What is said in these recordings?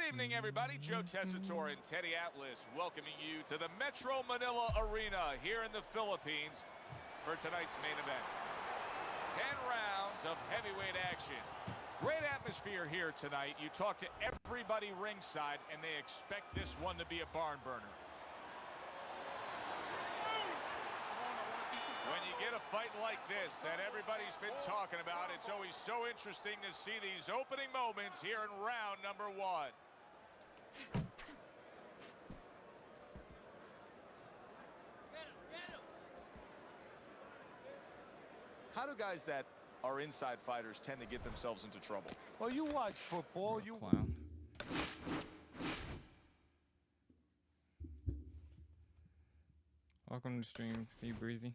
evening, everybody. Joe Tessitore and Teddy Atlas welcoming you to the Metro Manila Arena here in the Philippines for tonight's main event. 10 rounds of heavyweight action. Great atmosphere here tonight. You talk to everybody ringside, and they expect this one to be a barn burner. When you get a fight like this that everybody's been talking about, it's always so interesting to see these opening moments here in round number one. How do guys that are inside fighters tend to get themselves into trouble? Well, you watch football, you clown. Welcome to the stream, see Breezy.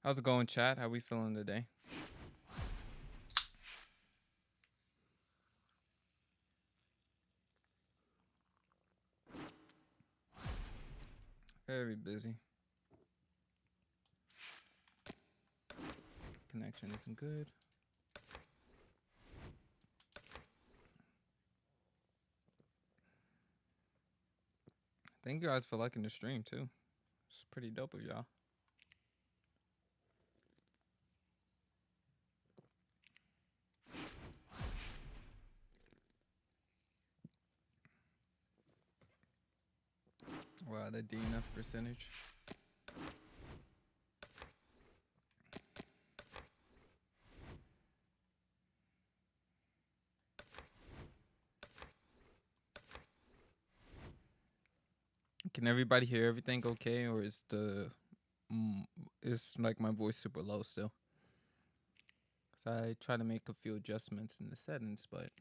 How's it going, chat? How we feeling today? Very busy. Connection isn't good. Thank you guys for liking the stream too. It's pretty dope of y'all. Wow, the DNF percentage. Can everybody hear everything okay, or is is like my voice super low still? Cause I try to make a few adjustments in the settings, but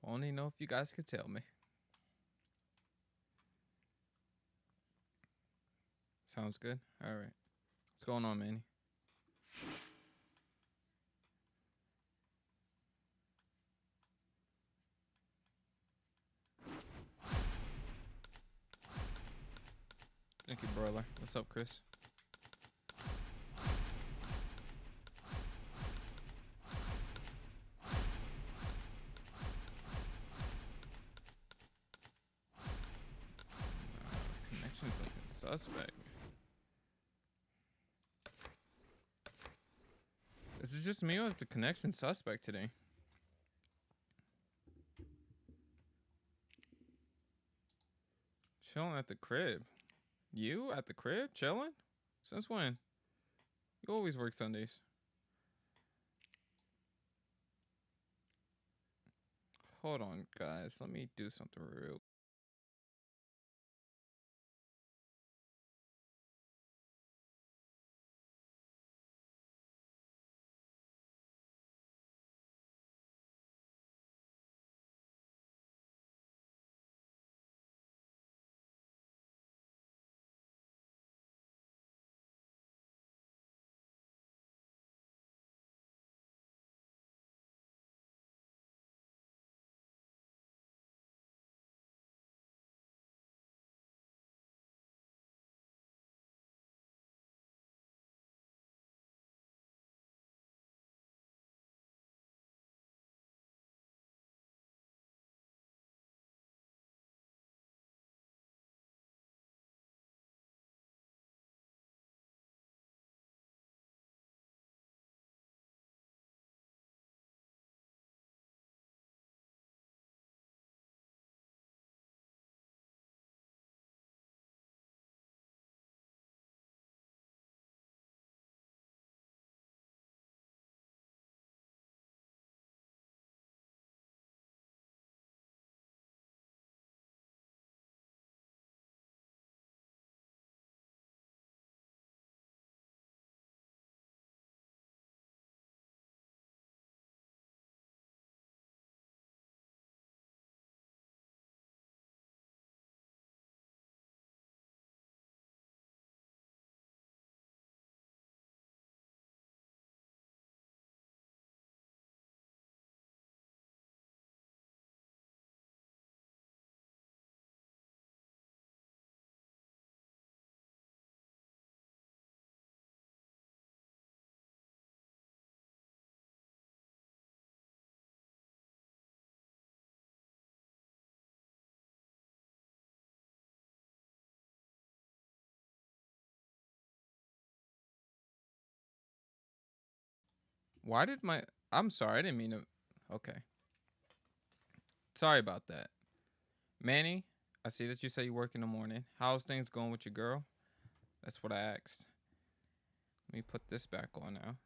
only know if you guys could tell me. Sounds good. All right. What's going on, Manny? Thank you, Broiler. What's up, Chris? Connection's looking suspect. Is it just me, or is the connection suspect today? Chilling at the crib. You at the crib chilling? Since when? You always work Sundays. Hold on, guys. Let me do something real Why did my... I'm sorry, I didn't mean to... Okay. Sorry about that. Manny, I see that you say you work in the morning. How's things going with your girl? That's what I asked. Let me put this back on now.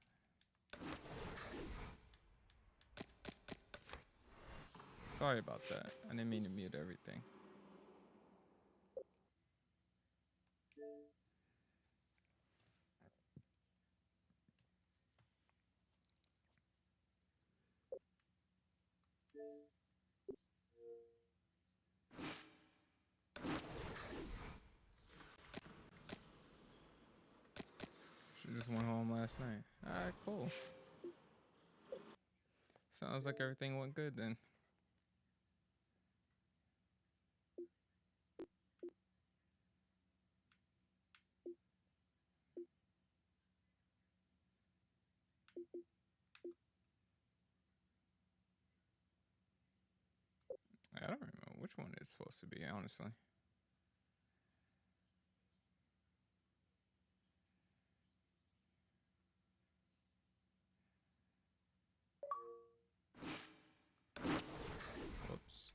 Sorry about that. I didn't mean to mute everything. She just went home last night. Alright, cool. Sounds like everything went good then. I don't remember which one it's supposed to be, honestly. Whoops.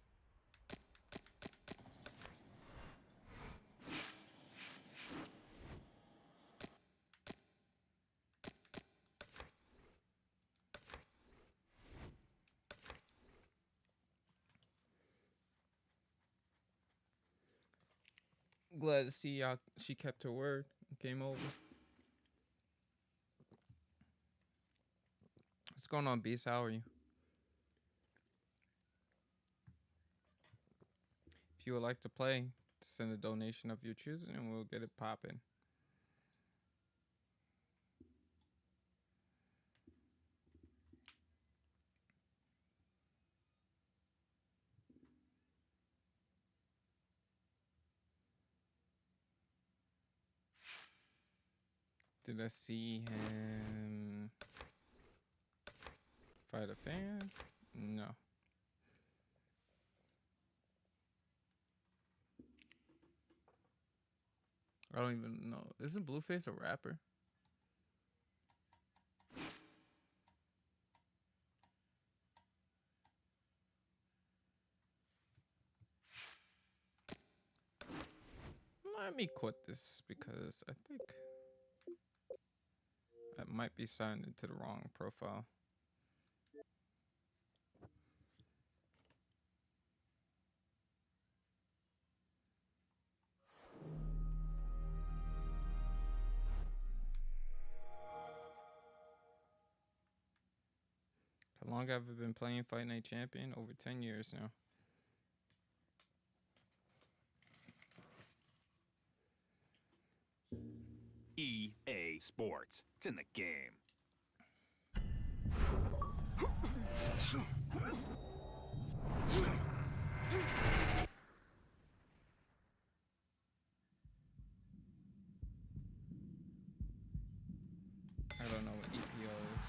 Glad to see y'all. She kept her word and came over. What's going on, Beast? How are you? If you would like to play, send a donation of your choosing and we'll get it popping. Did I see him fight a fan? No. I don't even know. Isn't Blueface a rapper? Let me quit this because I think I might be signed into the wrong profile. How long have I been playing Fight Night Champion? Over 10 years now. EA Sports. It's in the game. I don't know what EPO is.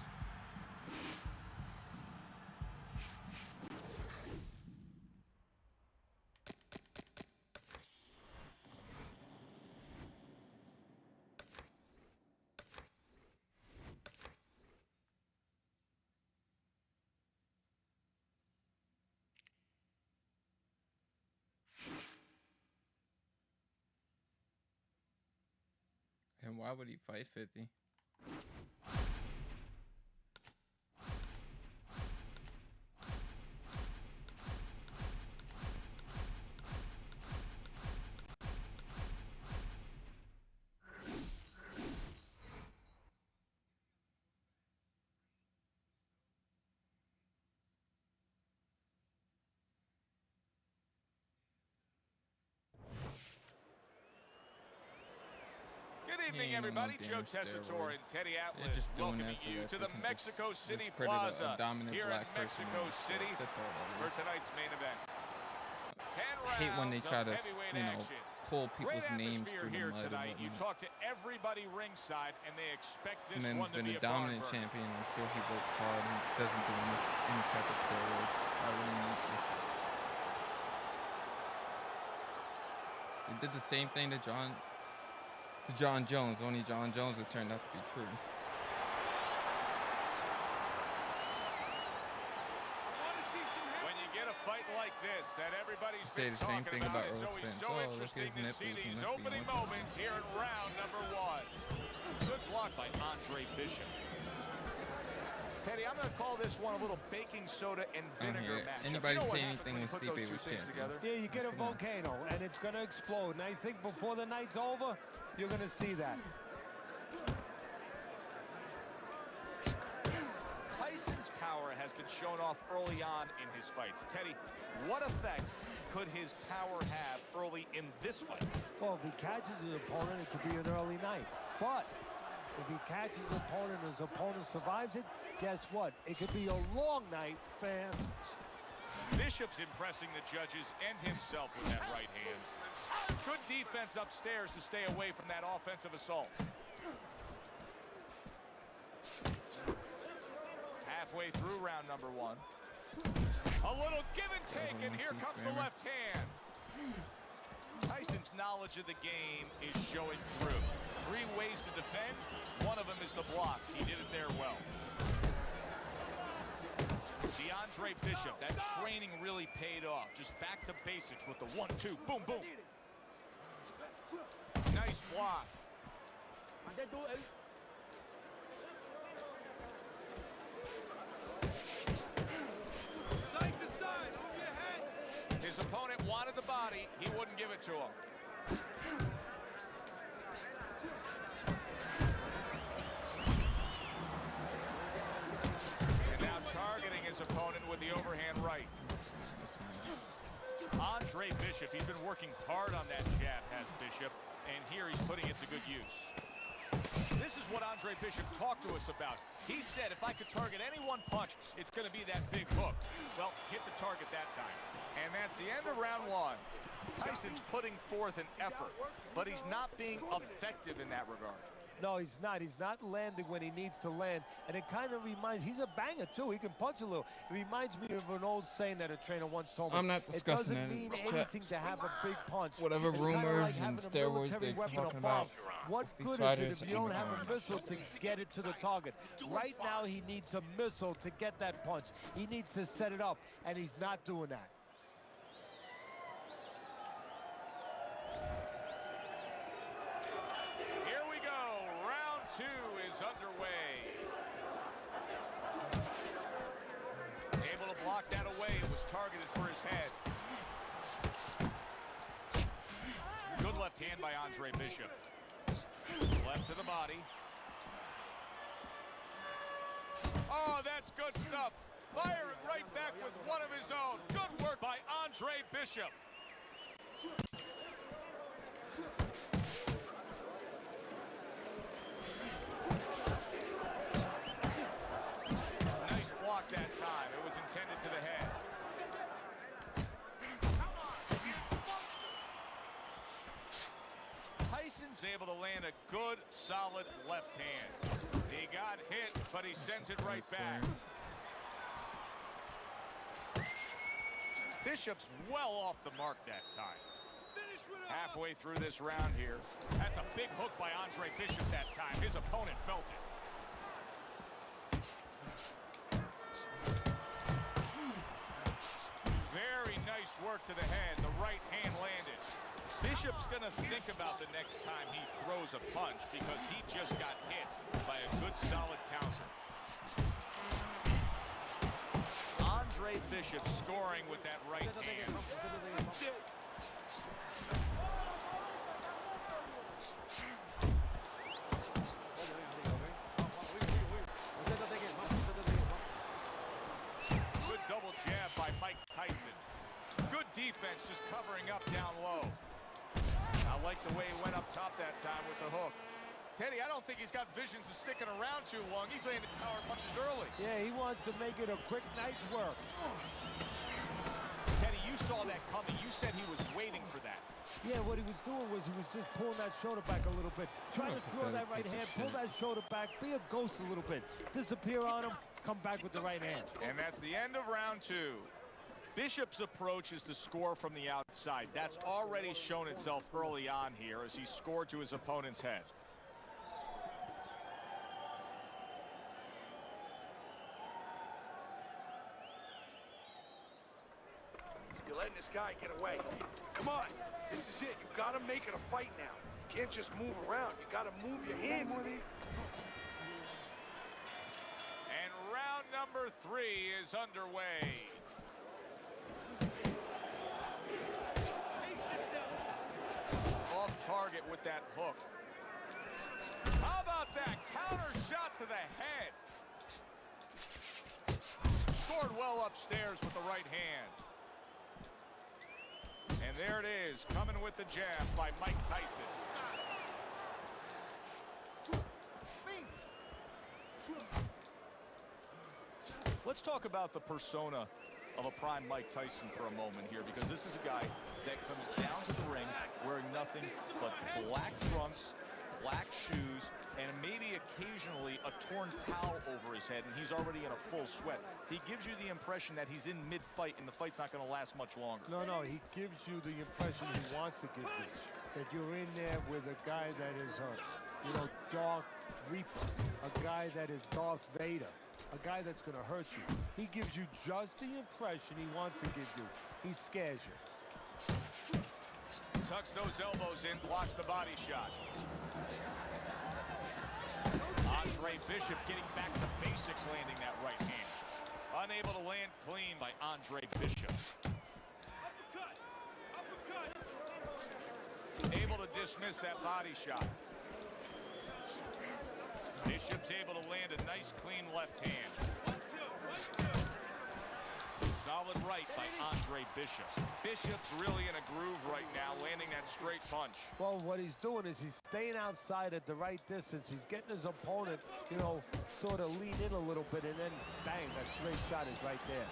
And why would he fight 50? Good evening, everybody. Joe Tessitore and Teddy Atlas welcoming you to the Mexico City Plaza here in Mexico City for tonight's main event. I hate when they try to, pull people's names through the mud tonight. You talk to everybody ringside, and they expect this one to be a dominant champion. I'm sure he works hard and doesn't do any type of steroids. I really need to. They did the same thing to John Jones. Only John Jones it turned out to be true. fight like this that everybody's Say been the same talking thing about it's Earl always Spence. so Oh, look at interesting his to nipples. see He these must be opening handsome. moments here in round number 1. Good block by Andre Bishop. Teddy, I'm going to call this one a little baking soda and vinegar match. Anybody you know say what anything when when you put those Stipe two was things champion? together? Yeah, you get a Come on. volcano, and it's going to explode. And I think before the night's over, you're going to see that. Tyson's power has been shown off early on in his fights. Teddy, what effect could his power have early in this fight? Well, if he catches his opponent, it could be an early night. But if he catches his opponent and his opponent survives it, guess what? It could be a long night, fam. Bishop's impressing the judges and himself with that right hand. Good defense upstairs to stay away from that offensive assault. Halfway through round number 1. A little give and take, and here comes the left hand. Tyson's knowledge of the game is showing through. 3 ways to defend. One of them is to block. He did it there well. DeAndre Bishop, that training really paid off. Just back to basics with the 1-2. Boom, boom. Nice block. His opponent wanted the body. He wouldn't give it to him. And now targeting his opponent with the overhand right. Andre Bishop, he's been working hard on that jab, has Bishop, and here he's putting it to good use. This is what Andre Bishop talked to us about. He said if I could target any one punch, it's going to be that big hook. Well, hit the target that time. And that's the end of round 1. Tyson's putting forth an effort, but he's not being effective in that regard. No, he's not. He's not landing when he needs to land. And it kind of reminds, he's a banger too. He can punch a little. It reminds me of an old saying that a trainer once told me. I'm not discussing it doesn't mean anything to have a big punch. Whatever It's kinda rumors like and having a steroids military they're weapon, talking a bomb. about. What These good is fighters it if you don't have are- a missile to get it to the target? Right now, he needs a missile to get that punch. He needs to set it up, and he's not doing that. Here we go. Round 2 is underway. Able to block that away. It was targeted for his head. Good left hand by Andre Bishop. Left to the body. Oh, that's good stuff. Fire it right back with one of his own. Good work by Andre Bishop. Nice block that time. It was intended to the head. Tyson's able to land a good, solid left hand. He got hit, but he sends it right back. Bishop's well off the mark that time. Halfway through this round here. That's a big hook by Andre Bishop that time. His opponent felt it. Very nice work to the head. The right hand landed. Bishop's going to think about the next time he throws a punch because he just got hit by a good, solid counter. Andre Bishop scoring with that right hand. Good double jab by Mike Tyson. Good defense just covering up down low. I like the way he went up top that time with the hook. Teddy, I don't think he's got visions of sticking around too long. He's landing power punches early. Yeah, he wants to make it a quick night's work. Teddy, you saw that coming. You said he was waiting for that. Yeah, what he was doing was he was just pulling that shoulder back a little bit. Trying to throw that right hand, pull that shoulder back, be a ghost a little bit. Disappear on him, come back with the right hand. And that's the end of round 2. Bishop's approach is to score from the outside. That's already shown itself early on here as he scored to his opponent's head. letting this guy get away. Come on, this is it. You gotta make it a fight now. You can't just move around. You gotta move your hands in there. And round number 3 is underway. Off target with that hook. How about that counter shot to the head? Scored well upstairs with the right hand. And there it is, coming with the jab by Mike Tyson. Let's talk about the persona of a prime Mike Tyson for a moment here, because this is a guy that comes down to the ring wearing nothing but black trunks, black shoes, and maybe occasionally a torn towel over his head, and he's already in a full sweat. He gives you the impression that he's in mid-fight, and the fight's not going to last much longer. No, he gives you the impression he wants to give you. That you're in there with a guy that is a, Dark Reaper, a guy that is Darth Vader, a guy that's going to hurt you. He gives you just the impression he wants to give you. He scares you. Tucks those elbows in, blocks the body shot. Andre Bishop getting back to basics, landing that right hand. Unable to land clean by Andre Bishop. Able to dismiss that body shot. Bishop's able to land a nice, clean left hand. Solid right by Andre Bishop. Bishop's really in a groove right now, landing that straight punch. Well, what he's doing is he's staying outside at the right distance. He's getting his opponent, sort of lean in a little bit, and then bang, that straight shot is right there.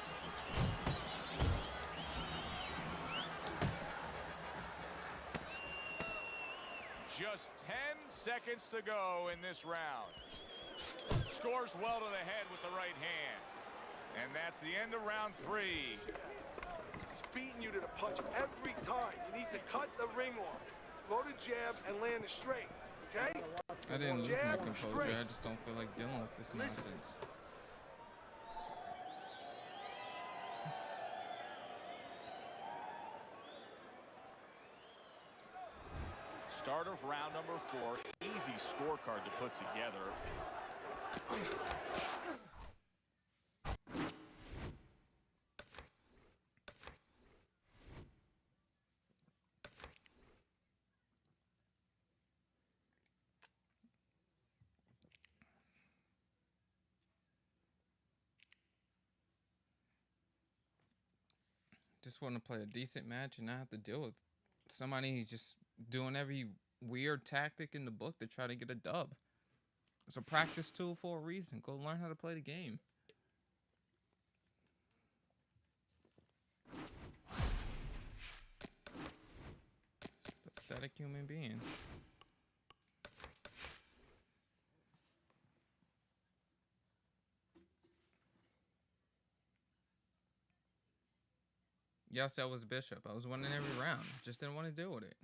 Just 10 seconds to go in this round. Scores well to the head with the right hand. And that's the end of round 3. He's beating you to the punch every time. You need to cut the ring off. Throw the jab and land it straight, okay? I didn't lose my Jab composure. straight. I just don't feel like dealing with this nonsense. Start of round number 4. Easy scorecard to put together. Just want to play a decent match and not have to deal with somebody just doing every weird tactic in the book to try to get a dub. It's a practice tool for a reason. Go learn how to play the game. Pathetic human being. Yes, that was Bishop. I was winning every round. Just didn't want to deal with it.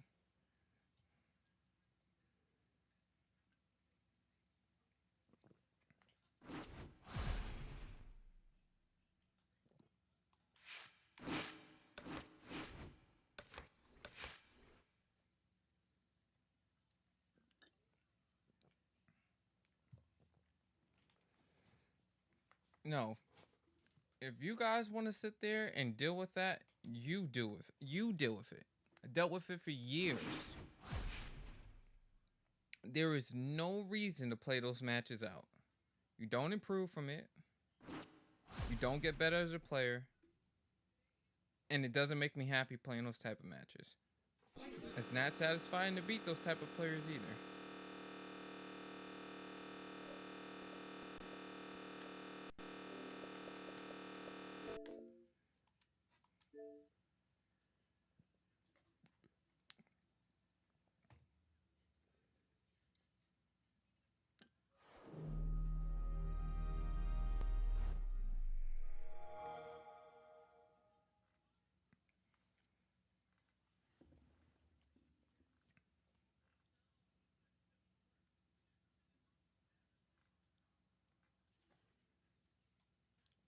No. If you guys want to sit there and deal with that, you deal with it. I dealt with it for years. There is no reason to play those matches out. You don't improve from it. You don't get better as a player. And it doesn't make me happy playing those type of matches. It's not satisfying to beat those type of players either.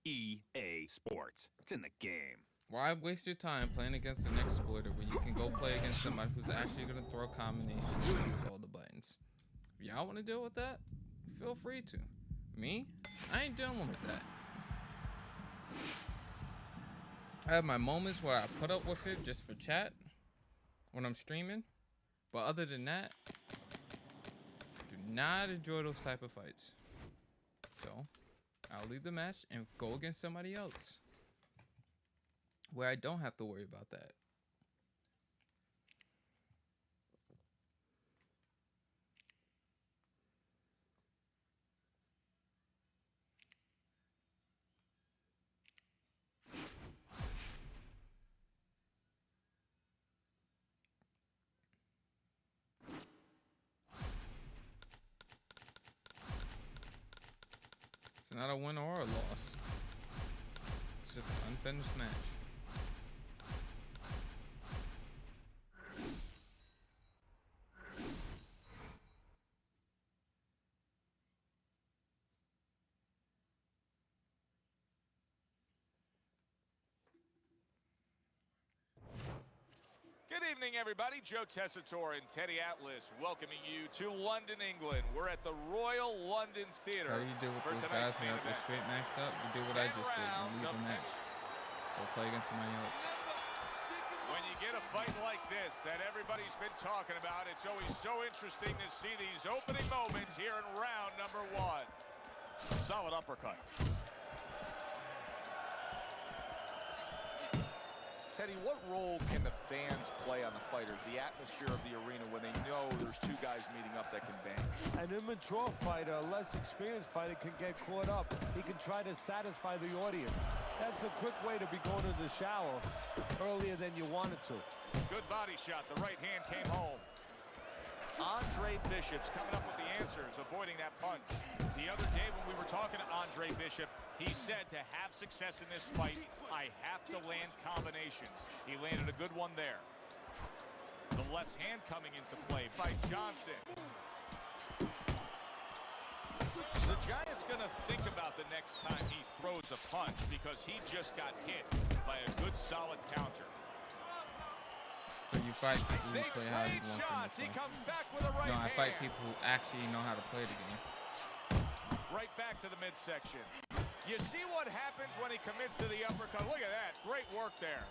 EA Sports. It's in the game. Why waste your time playing against an exploiter when you can go play against somebody who's actually going to throw combinations and use all the buttons? If y'all want to deal with that, feel free to. Me? I ain't dealing with that. I have my moments where I put up with it just for chat when I'm streaming. But other than that, do not enjoy those type of fights. So, I'll leave the match and go against somebody else where I don't have to worry about that. It's not a win or a loss. It's just an unfinished match. Good evening, everybody. Joe Tessitore and Teddy Atlas welcoming you to London, England. We're at the Royal London Theatre. How do you deal with for those tonight's guys when main they're event. straight maxed up? You do what I 10 just did and rounds leave of the match. Go play against somebody else. When you get a fight like this that everybody's been talking about, it's always so interesting to see these opening moments here in round number 1. Solid uppercut. Teddy, what role can the fans play on the fighters, the atmosphere of the arena when they know there's two guys meeting up that can bang? An immature fighter, a less experienced fighter can get caught up. He can try to satisfy the audience. That's a quick way to be going to the shower earlier than you wanted to. Good body shot. The right hand came home. Andre Bishop's coming up with the answers, avoiding that punch. The other day when we were talking to Andre Bishop, he said to have success in this fight, I have to land combinations. He landed a good one there. The left hand coming into play by Johnson. The Giant's going to think about the next time he throws a punch because he just got hit by a good solid counter. So you fight people They who play how you trade want shots. them He to play. comes back with a right No, I fight hand. people who actually know how to play the game. Right back to the midsection. You see what happens when he commits to the uppercut. Look at that. Great work there.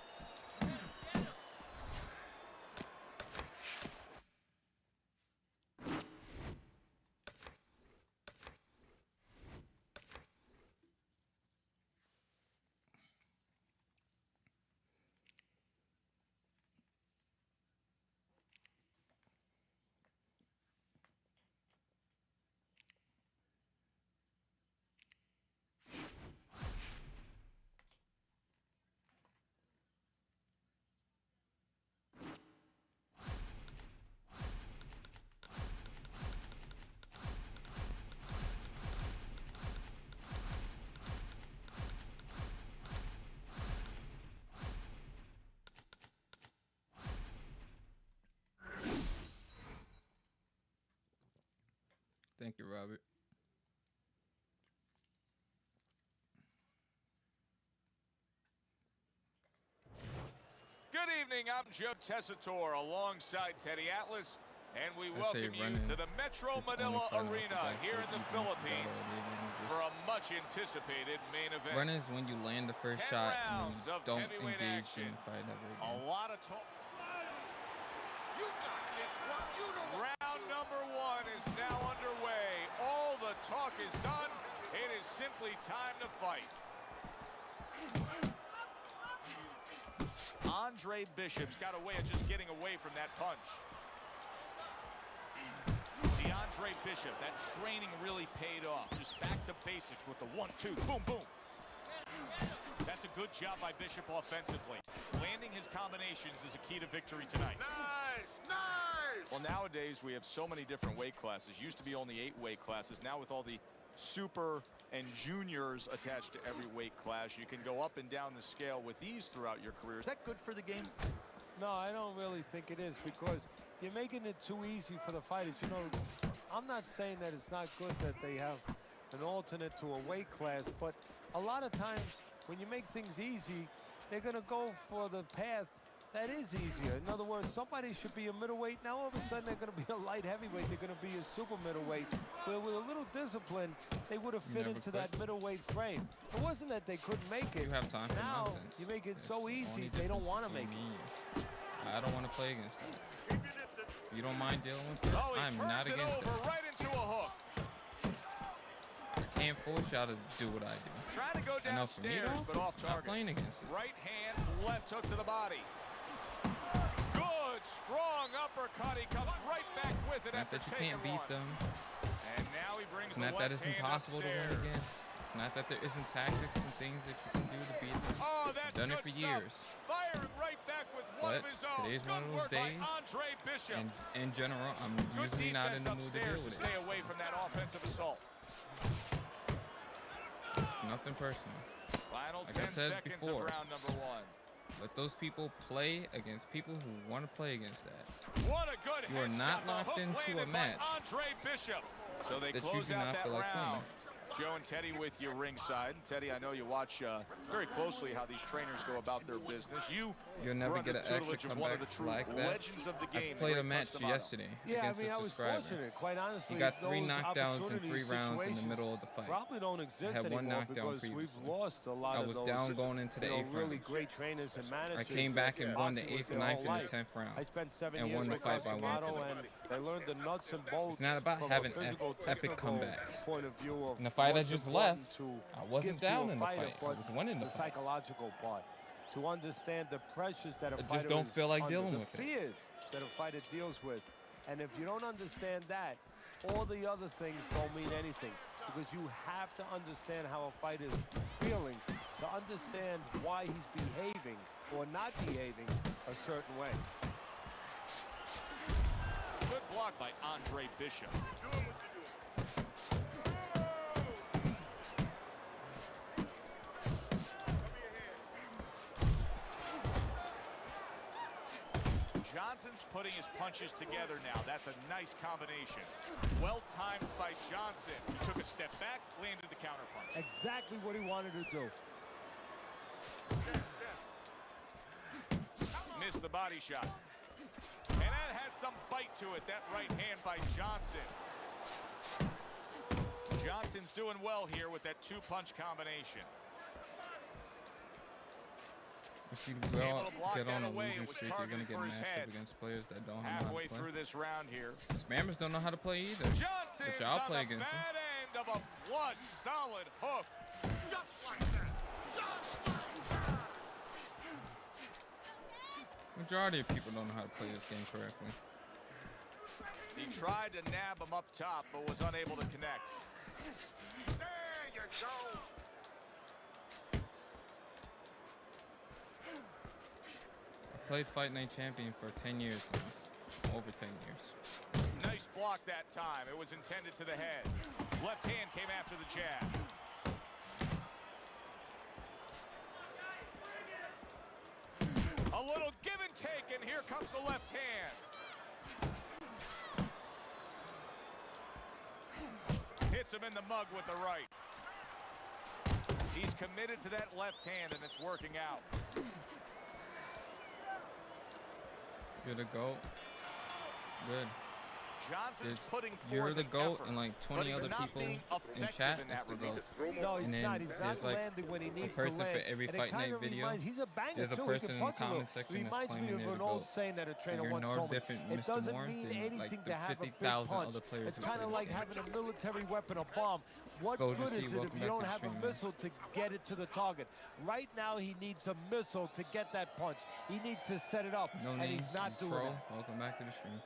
Thank you, Robert. Good evening. I'm Joe Tessitore alongside Teddy Atlas, and we I'd say welcome you running to the Metro is only Manila fighting off the Arena back here foot, in the even if you got Philippines already, then you for just- a much anticipated main event. Run is when you land the first 10 shot and rounds then of you don't heavyweight engage action. in the fight ever A again. lot of talk. Round number 1 is now underway. All the talk is done. It is simply time to fight. Andre Bishop's got a way of just getting away from that punch. See, Andre Bishop, that training really paid off. Just back to basics with the 1-2, boom, boom. That's a good job by Bishop offensively. Landing his combinations is a key to victory tonight. Well, nowadays we have so many different weight classes. Used to be only 8 weight classes. Now with all the super and juniors attached to every weight class, you can go up and down the scale with ease throughout your career. Is that good for the game? No, I don't really think it is, because you're making it too easy for the fighters. You know, I'm not saying that it's not good that they have an alternate to a weight class, but a lot of times when you make things easy, they're going to go for the path that is easier. In other words, somebody should be a middleweight. Now all of a sudden they're going to be a light heavyweight. They're going to be a super middleweight. Where with a little discipline, they would have fit into that middleweight frame. It wasn't that they couldn't make it. You have time for now, nonsense. you make it It's so the easy, only they don't difference want to make between it. me and you. I don't want to play against that. If you don't mind dealing with it, Oh, he I'm turns not it against over it. right into a hook. I can't force y'all to do what I do. Trying to go I know for me, downstairs, though, but off not target. playing against it. Right hand, left hook to the body. Good, strong uppercut. He comes right back with it It's not after that you taking can't beat one. them. And now he brings It's the not that it's left hand impossible to win upstairs. against. It's not that there isn't tactics and things that you can do to beat them. Oh, that's I've done it good for stuff. years. Firing right back with one But of his own. today's one of Good those work by days, Andre Bishop. And in general, I'm Good usually not in defense the mood to deal upstairs to with stay it. away from that offensive assault. It's nothing personal. Final Like 10 I said seconds before, of round number one. let those people play against people who want to play against that. What a good You are headshot. not The locked hook into a landed by match Andre Bishop. So they that you close do out not that feel like round. winning. Joe and Teddy with you ringside. And Teddy, I know you watch very closely how these trainers go about their business. You'll never get an extra tutelage of one of the comeback true like that. legends of the game. I played a Ray match Customato. yesterday Yeah, against I mean, a I was subscriber. fortunate, quite honestly. He got 3 those knockdowns in 3 opportunities, rounds in the situations middle of the fight. Probably don't exist had one anymore knockdown because previously. we've lost a lot I of was those, down going into the you know, 8th really round. great trainers and managers. I came back and won the boxing was 8th, their 9th, whole and the life. 10th round. I spent 7 and years won the with fight by Customato, 1. and I learned the nuts and bolts. It's not about from having a physical, epic technical comebacks. point of view of In the fight I what's just important left, to I wasn't give to a down in the fighter, fight. I but was winning the fight. psychological part, to understand the pressures that a I fighter just don't is feel like under, dealing the with it. fears that a fighter deals with. And if you don't understand that, all the other things don't mean anything, because you have to understand how a fighter is feeling to understand why he's behaving or not behaving a certain way. Good block by Andre Bishop. Johnson's putting his punches together now. That's a nice combination. Well-timed by Johnson. He took a step back, landed the counterpunch. Exactly what he wanted to do. Missed the body shot. And that had some bite to it, that right hand by Johnson. Johnson's doing well here with that 2-punch combination. If you Able to block get on that a away. losing It was streak, you're going to targeted get for his matched head. up against players that don't know how Halfway to play. through this round here. Spammers don't know how to play either. Johnson's But y'all on play the against him. bad end of a flush, solid hook. Just like that. Just like that. Majority of people don't know how to play this game correctly. He tried to nab him up top, but was unable to connect. There you go. I played Fight Night Champion for 10 years now. Over 10 years. Nice block that time. It was intended to the head. Left hand came after the jab. A little give and take, and here comes the left hand. Hits him in the mug with the right. He's committed to that left hand, and it's working out. You're the GOAT. Good. Johnson's There's- putting forth you're the an GOAT, effort, and like but 20 he's other not people being in effective chat in is that the regard. GOAT. No, he's And then not. He's there's not like landing when he needs person to land. for every And it Fight kind Night of video. reminds, he's a banger There's a too. person he in can the punch a little. comment section that's Reminds me claiming of they're an the old GOAT. saying that a So trainer you're once no told me. different, It Mr. doesn't Moore, mean than anything like to the have a big 50,000 punch. other players It's who kind play of this like game. having a military weapon, a bomb. What Soldier good C, is it welcome if you back to don't the have stream, a man. missile to get it to the target? Right now, he needs a missile to get that punch. He needs to set it up, No and name, he's not you doing troll. that. Welcome back to the stream.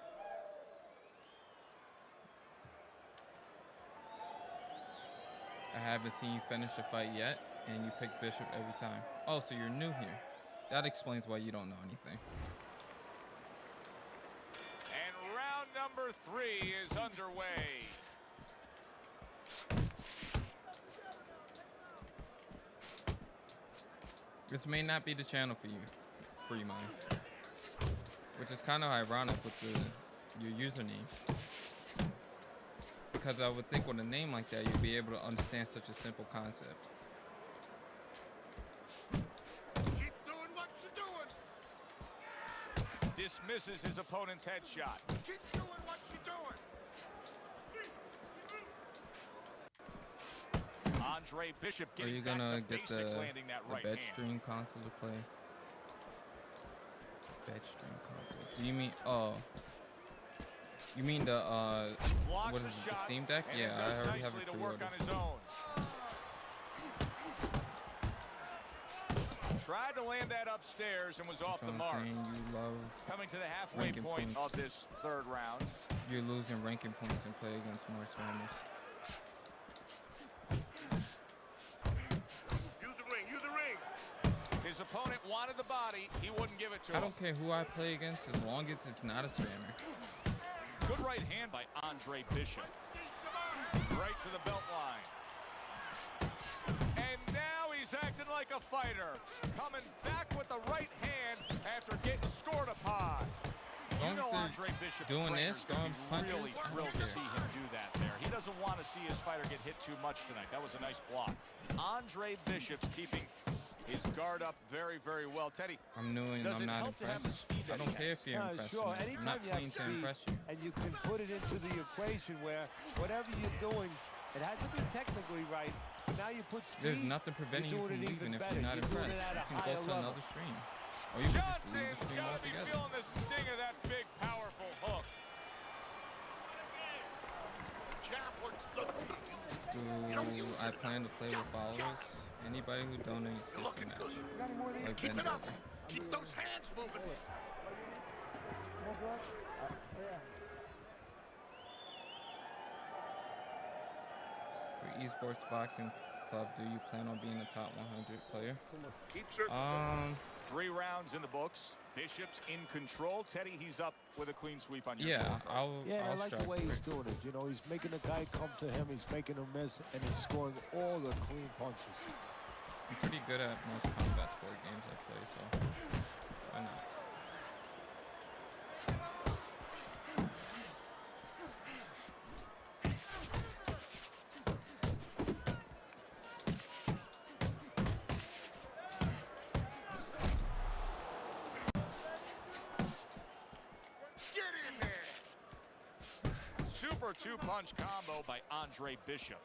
I haven't seen you finish a fight yet, and you pick Bishop every time. Oh, so you're new here. That explains why you don't know anything. And round number 3 is underway. This may not be the channel for you, Free Mind. Which is kind of ironic with your username. Because I would think with a name like that, you'd be able to understand such a simple concept. Keep doing dismisses his opponent's headshot. Keep doing what you're doing. Andre Bishop Are getting you back gonna to get basics, the landing that right bed hand. stream console to play? Bed stream console. Do you mean? Oh, you mean the Blocks what is the it? The shot, Steam Deck? and Yeah, then I goes already have nicely it to work pre-ordered. on his own. Tried to land that upstairs and was off That's the what I'm mark. saying. You love Coming to the halfway ranking point points. of this third round. You're losing ranking points and play against more spammers. Use the ring. Use the ring. His opponent wanted the body. He wouldn't give it to I him. don't care who I play against as long as it's not a spammer. Good right hand by Andre Bishop. Right to the belt line. And now he's acting like a fighter. Coming back with the right hand after getting scored upon. As long You know as they're Andre Bishop doing trainers this, gonna throwing be punches, really I don't thrilled to care. see him do that there. He doesn't want to see his fighter get hit too much tonight. That was a nice block. Andre Bishop's keeping his guard up very, very well. Teddy, I'm new and does I'm it not help to have the impressed. speed I that he don't care has? if you're No, impressed. sure. or not. I'm Anytime not you have playing to speed impress you. and you can put it into the equation where whatever you're doing, it has to be technically right. But now you put speed. There's nothing preventing you you're from doing it leaving even if better. you're not You're doing it impressed. at You a can go higher to level. another stream. Or you can just leave the Johnson's stream got to be altogether. feeling the sting of that big, powerful hook. Jab looks good. Do I plan to play with followers? Anybody who donates gets a match. Like Keep Ben it up. Becker. Keep those hands moving. For esports boxing club, do you plan on being a top 100 player? Keep searching. 3 rounds in the books. Bishop's in control. Teddy, he's up with a clean sweep on your Yeah, scorecard. Yeah, and I'll I like the strive way for he's it. doing it. You know, he's making the guy come to him. He's making him miss, and he's scoring all the clean punches. I'm pretty good at most combat sport games I play, so why not? Get in there. Super 2-punch combo by Andre Bishop.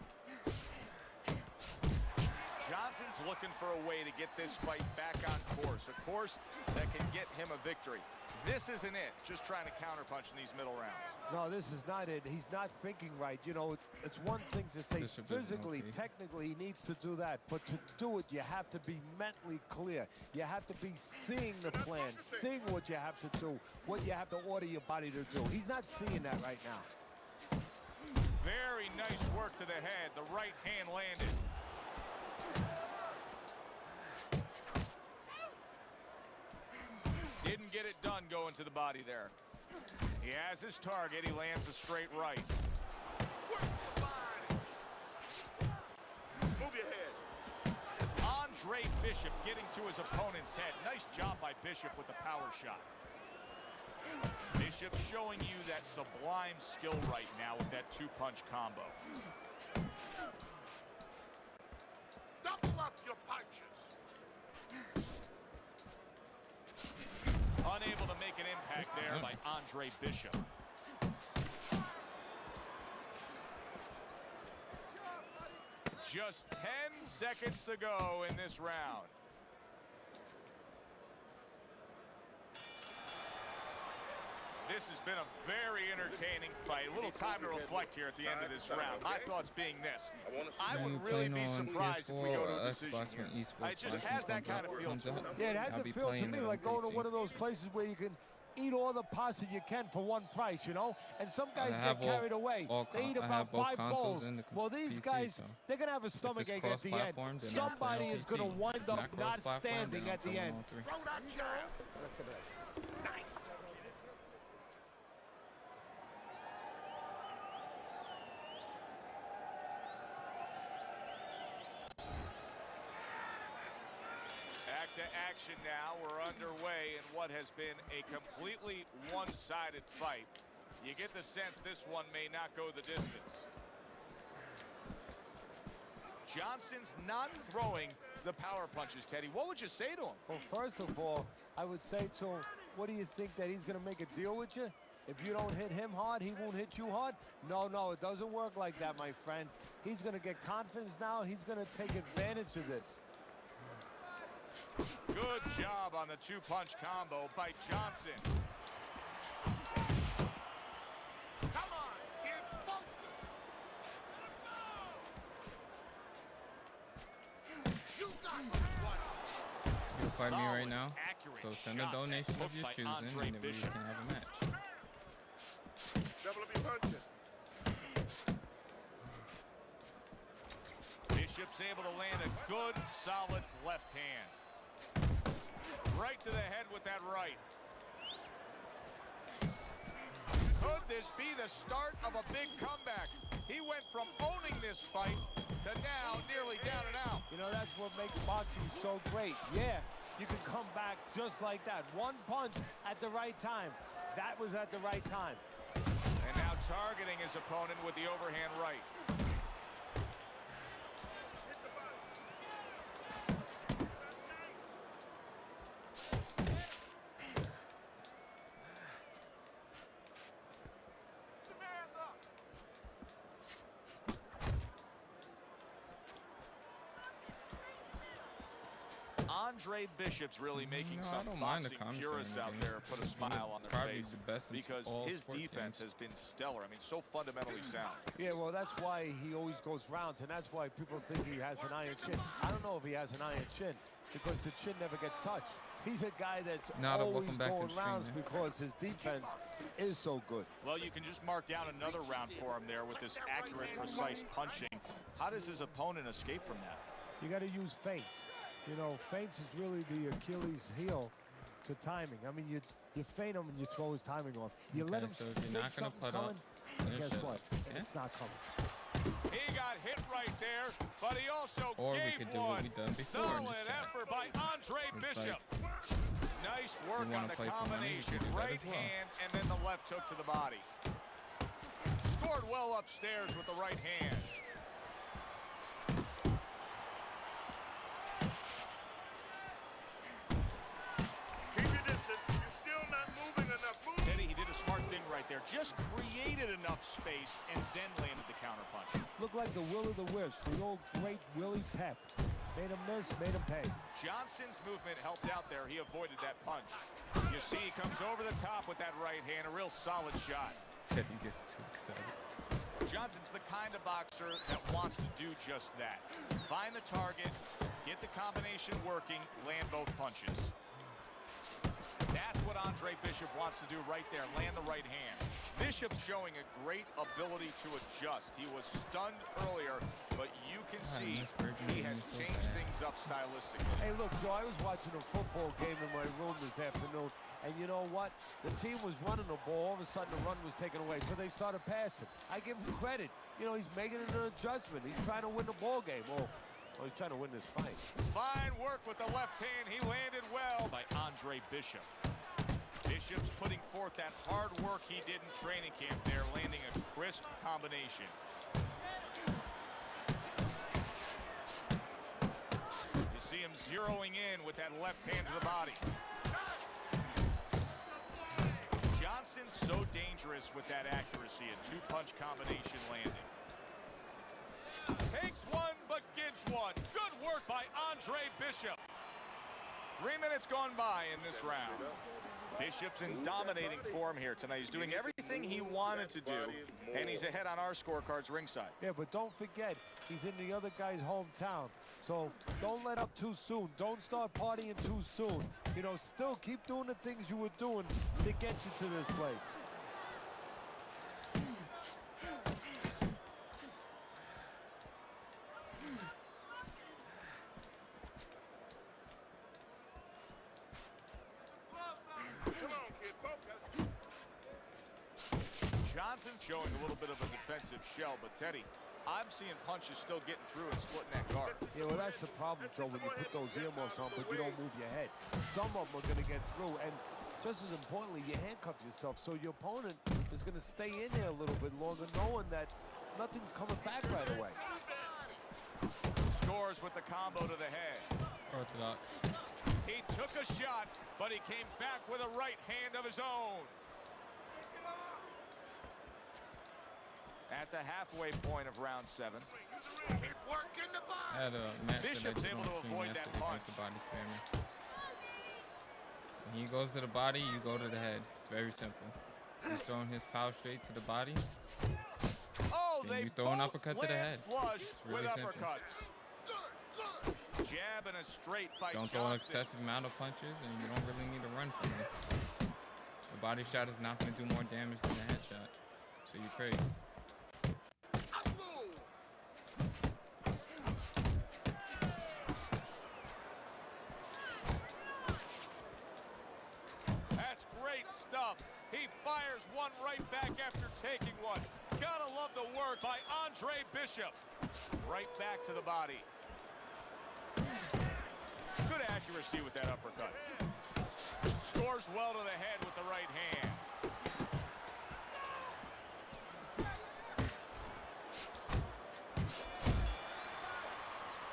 Johnson's looking for a way to get this fight back on course. A course that can get him a victory. This isn't it. Just trying to counterpunch in these middle rounds. No, this is not it. He's not thinking right. You know, it's one thing to say Bishop doesn't physically, agree. technically, he needs to do that. But to do it, you have to be mentally clear. You have to be seeing the plan, seeing what you have to do, what you have to order your body to do. He's not seeing that right now. Very nice work to the head. The right hand landed. Didn't get it done going to the body there. He has his target. He lands a straight right. Work the body. Move your head. Andre Bishop getting to his opponent's head. Nice job by Bishop with the power shot. Bishop showing you that sublime skill right now with that 2-punch combo. Double up your punches. Unable to make an impact there by Andre Bishop. Just 10 seconds to go in this round. This has been a very entertaining fight. A little time to reflect here at the end of this round. My thoughts being this. I Are you would really playing be on surprised if we PS4 go to or a decision Xbox here. when esports It just boxing has that kind of feel comes to out? it. Yeah, it has I'll a be feel to playing me it on like going to PC. one of those places where you can eat all the pasta you can for one price, you know? And some guys have get carried away. They eat I about have both 5 consoles bowls. and the Well, these PC, guys, so they're going to have a stomach it's ache at the end. cross-platform, then I'll play Somebody on is going to PC. wind It's up not not cross-platform, standing then at the I'll end. go on 3. Throw that jab. Back to action now. We're underway in what has been a completely one-sided fight. You get the sense this one may not go the distance. Johnson's not throwing the power punches, Teddy. What would you say to him? Well, first of all, I would say to him, What do you think, that he's going to make a deal with you? If you don't hit him hard, he won't hit you hard? No, no, it doesn't work like that, my friend. He's going to get confidence now. He's going to take advantage of this. Good job on the two-punch combo by Johnson. Come on, kid, bust it. You got this one. You'll fight me right Solid, now. accurate So send a shot donation of hooked your by choosing, Andre and then we Bishop. can have a match. Double up your punches. Bishop's able to land a good, solid left hand. Right to the head with that right. Could this be the start of a big comeback? He went from owning this fight to now nearly down and out. You know, that's what makes boxing so great. Yeah, you can come back just like that. One punch at the right time. That was at the right time. And now targeting his opponent with the overhand right. Andre Bishop's really making No, I some don't mind the boxing commentary purists in the out game. there put a smile on their Probably face the best in because all his sports defense games. has been stellar. I mean, so fundamentally sound. Yeah, well, that's why he always goes rounds, and that's why people think he has an iron chin. I don't know if he has an iron chin, because the chin never gets touched. He's a guy that's always welcome back to going the stream, rounds man. because his defense is so good. Well, you can just mark down another round for him there with this accurate, precise punching. How does his opponent escape from that? You got to use feints. You know, feints is really the Achilles heel to timing. I mean, you feint him and you throw his timing off. You let him so if think you're not gonna something's put coming, up, and guess finish it. what? Yeah. It's not coming. He got hit right there, but he also Or we gave could do what one. we done before in this Solid chat. effort by Andre It's Bishop. Nice work you on wanna the play for money, you combination. can do that Right as well. hand and then the left hook to the body. Scored well upstairs with the right hand. Keep your distance. You're still not moving enough. Move. Teddy, he did a smart thing right there. Just created enough space and then landed the counterpunch. Looked like the will of the wisps, the old great Willie Pep. Made him miss, made him pay. Johnson's movement helped out there. He avoided that punch. You see, he comes over the top with that right hand. A real solid shot. Teddy gets too excited. Johnson's the kind of boxer that wants to do just that. Find the target, get the combination working, land both punches. That's what Andre Bishop wants to do right there, land the right hand. Bishop's showing a great ability to adjust. He was stunned earlier, but you can see he has changed things up stylistically. Hey, look, Joe, I was watching a football game in my room this afternoon, and you know what? The team was running the ball. All of a sudden, the run was taken away, so they started passing. I give him credit. You know, he's making an adjustment. He's trying to win the ball game. Oh, he's trying to win this fight. Fine work with the left hand. He landed well by Andre Bishop. Bishop's putting forth that hard work he did in training camp there, landing a crisp combination. You see him zeroing in with that left hand to the body. Johnson's so dangerous with that accuracy, a two-punch combination landing. Takes one, but gives one. Good work by Andre Bishop. 3 minutes gone by in this round. Bishop's in dominating form here tonight. He's doing everything he wanted to do, and he's ahead on our scorecards ringside. Yeah, but don't forget, he's in the other guy's hometown. So don't let up too soon. Don't start partying too soon. You know, still keep doing the things you were doing to get you to this place. Come on, kid. Focus. Johnson's showing a little bit of a defensive shell, but Teddy, I'm seeing punches still getting through and splitting that guard. Yeah, well, that's the problem, Joe, when you put those earmuffs on, but you don't move your head. Some of them are going to get through, and just as importantly, you handcuff yourself, so your opponent is going to stay in there a little bit longer, knowing that nothing's coming back right away. Scores with the combo to the head. Orthodox. He took a shot, but he came back with a right hand of his own. At the halfway point of round 7. Keep working the body. I had a match that I Bishop's did able on to stream avoid that yesterday punch. against the body spammer. When he goes to the body, you go to the head. It's very simple. He's throwing his power straight to the body. Oh, Then they you throw an both uppercut to the land head. flush It's really with simple. uppercuts. Jab and a straight by Don't throw an Johnson. excessive amount of punches, and you don't really need to run from it. The body shot is not going to do more damage than the headshot, so you trade. That's great stuff. He fires one right back after taking one. Gotta love the work by Andre Bishop. Right back to the body. Good accuracy with that uppercut. Scores well to the head with the right hand.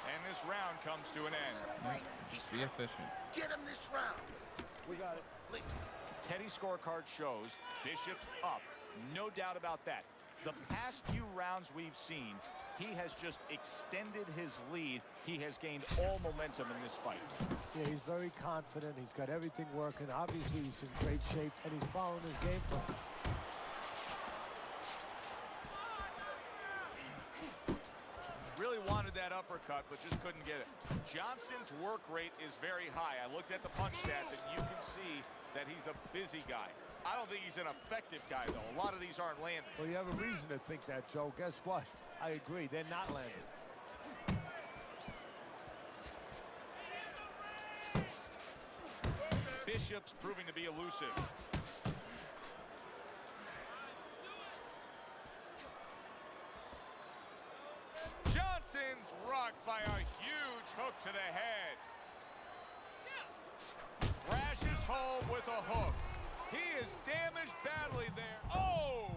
And this round comes to an end. Just be efficient. Get him this round. We got it. Teddy scorecard shows Bishop's up. No doubt about that. The past few rounds we've seen, he has just extended his lead. He has gained all momentum in this fight. Yeah, he's very confident. He's got everything working. Obviously, he's in great shape, and he's following his game plan. Really wanted that uppercut, but just couldn't get it. Johnson's work rate is very high. I looked at the punch stats, and you can see that he's a busy guy. I don't think he's an effective guy, though. A lot of these aren't landing. Well, you have a reason to think that, Joe. Guess what? I agree. They're not landing. Bishop's proving to be elusive. Johnson's rocked by a huge hook to the head. Thrashes home with a hook. He is damaged badly there. Oh!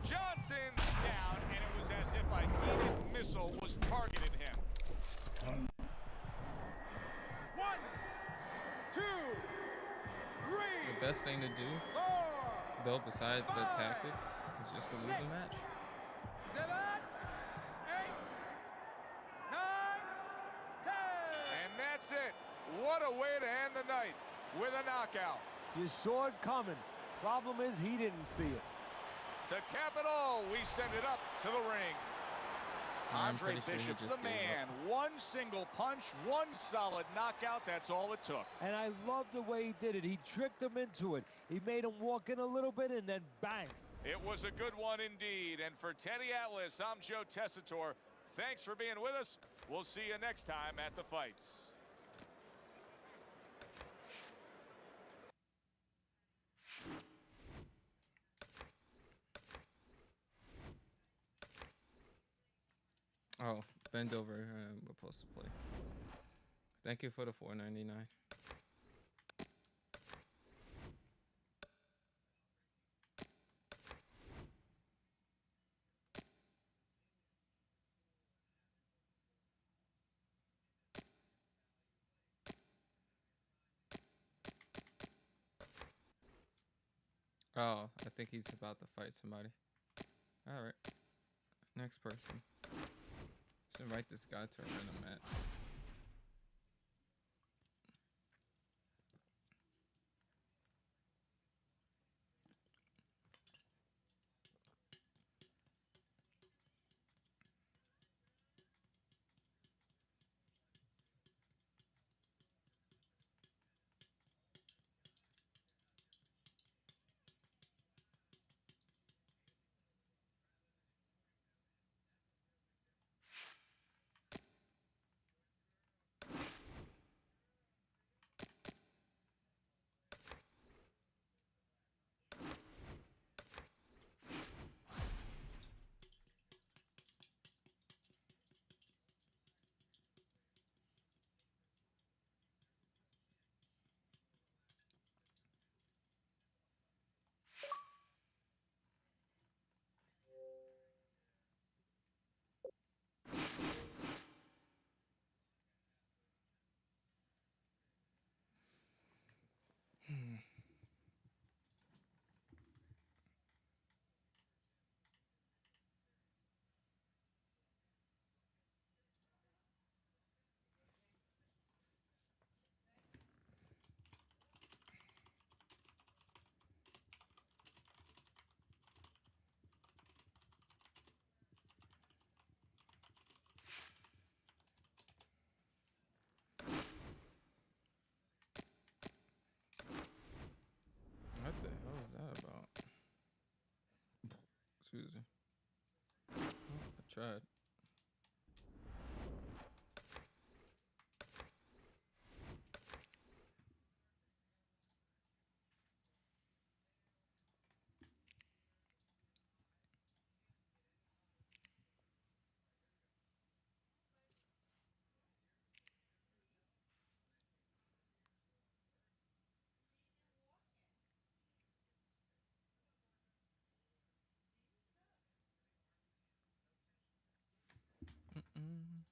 Johnson's down, and it was as if a heated missile was targeting him. 1, 2, 3. The best thing to do, though, besides the tactic, is just to lose the match. 7, 8, 9, 10. And that's it. What a way to end the night with a knockout. You saw it coming. Problem is, he didn't see it. To cap it all, we send it up to the ring. I'm Andre pretty sure he Bishop's just the gave man. up. One single punch, one solid knockout. That's all it took. And I love the way he did it. He tricked him into it. He made him walk in a little bit, and then bang. It was a good one indeed. And for Teddy Atlas, I'm Joe Tessitore. Thanks for being with us. We'll see you next time at the fights. Oh, bend over. We're supposed to play. Thank you for the $4.99. Oh, I think he's about to fight somebody. All right. Next person. Should invite this guy to a random match. tried. Mm-mm.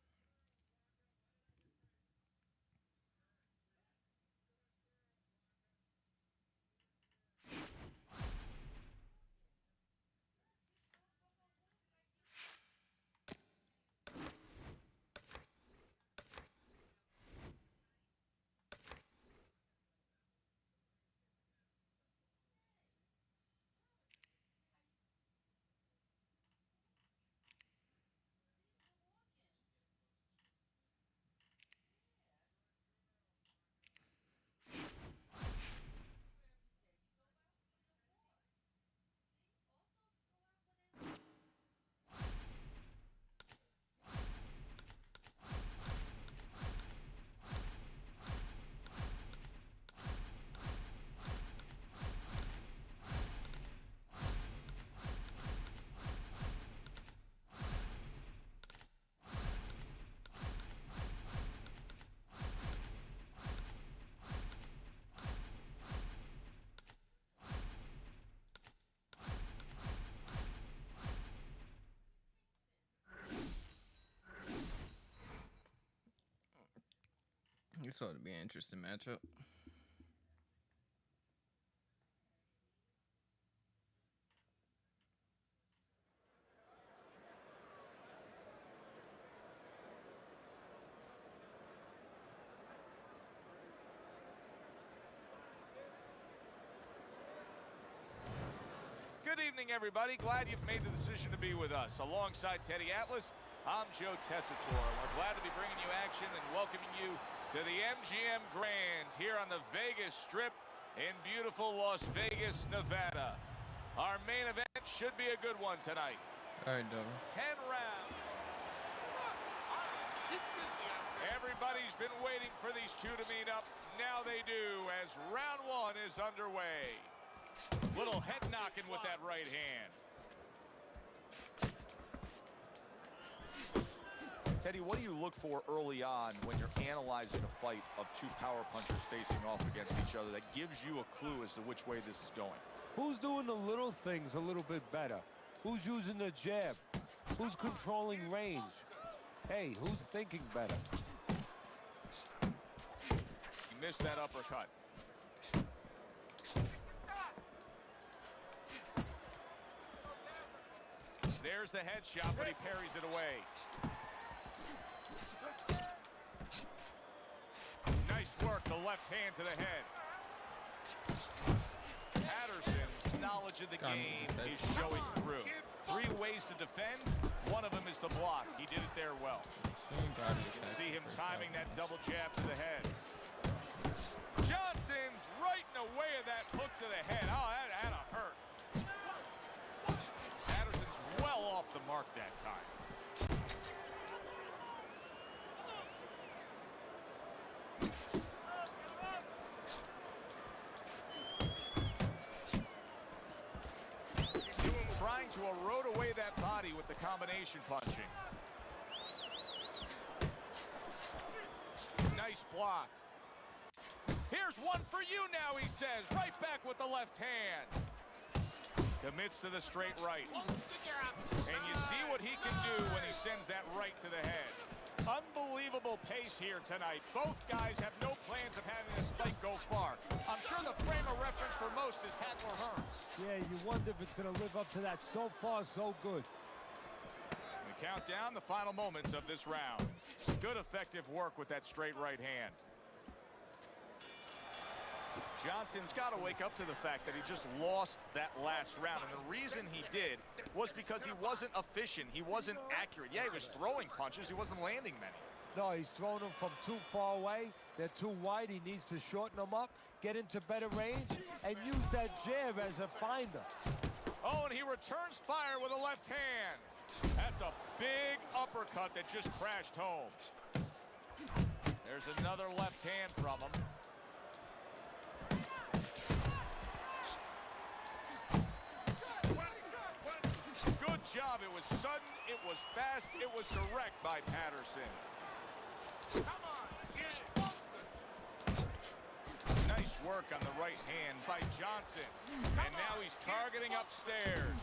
This ought to be an interesting matchup. Good evening, everybody. Glad you've made the decision to be with us. Alongside Teddy Atlas, I'm Joe Tessitore. We're glad to be bringing you action and welcoming you to the MGM Grand here on the Vegas Strip in beautiful Las Vegas, Nevada. Our main event should be a good one tonight. All right, Dover. 10 rounds. Everybody's been waiting for these two to meet up. Now they do as round one is underway. Little head knocking with that right hand. Teddy, what do you look for early on when you're analyzing a fight of two power punchers facing off against each other that gives you a clue as to which way this is going? Who's doing the little things a little bit better? Who's using the jab? Who's controlling range? Hey, who's thinking better? He missed that uppercut. There's the headshot, but he parries it away. Nice work, the left hand to the head. Patterson's knowledge of the game is showing through. 3 ways to defend. One of them is to block. He did it there well. You can see him timing that double jab to the head. Johnson's right in the way of that hook to the head. Oh, that had to hurt. Patterson's well off the mark that time. Trying to erode away that body with the combination punching. Nice block. Here's one for you now, he says. Right back with the left hand. Commits to the straight right. And you see what he can do when he sends that right to the head. Unbelievable pace here tonight. Both guys have no plans of having this fight go far. I'm sure the frame of reference for most is Hackler Hearns. Yeah, you wonder if it's going to live up to that. So far, so good. We count down the final moments of this round. Good effective work with that straight right hand. Johnson's got to wake up to the fact that he just lost that last round. And the reason he did was because he wasn't efficient. He wasn't accurate. Yeah, he was throwing punches. He wasn't landing many. No, he's throwing them from too far away. They're too wide. He needs to shorten them up, get into better range, and use that jab as a finder. Oh, and he returns fire with a left hand. That's a big uppercut that just crashed home. There's another left hand from him. Good job. It was sudden, it was fast, it was direct by Patterson. Come on, get it. Nice work on the right hand by Johnson. And now he's targeting upstairs.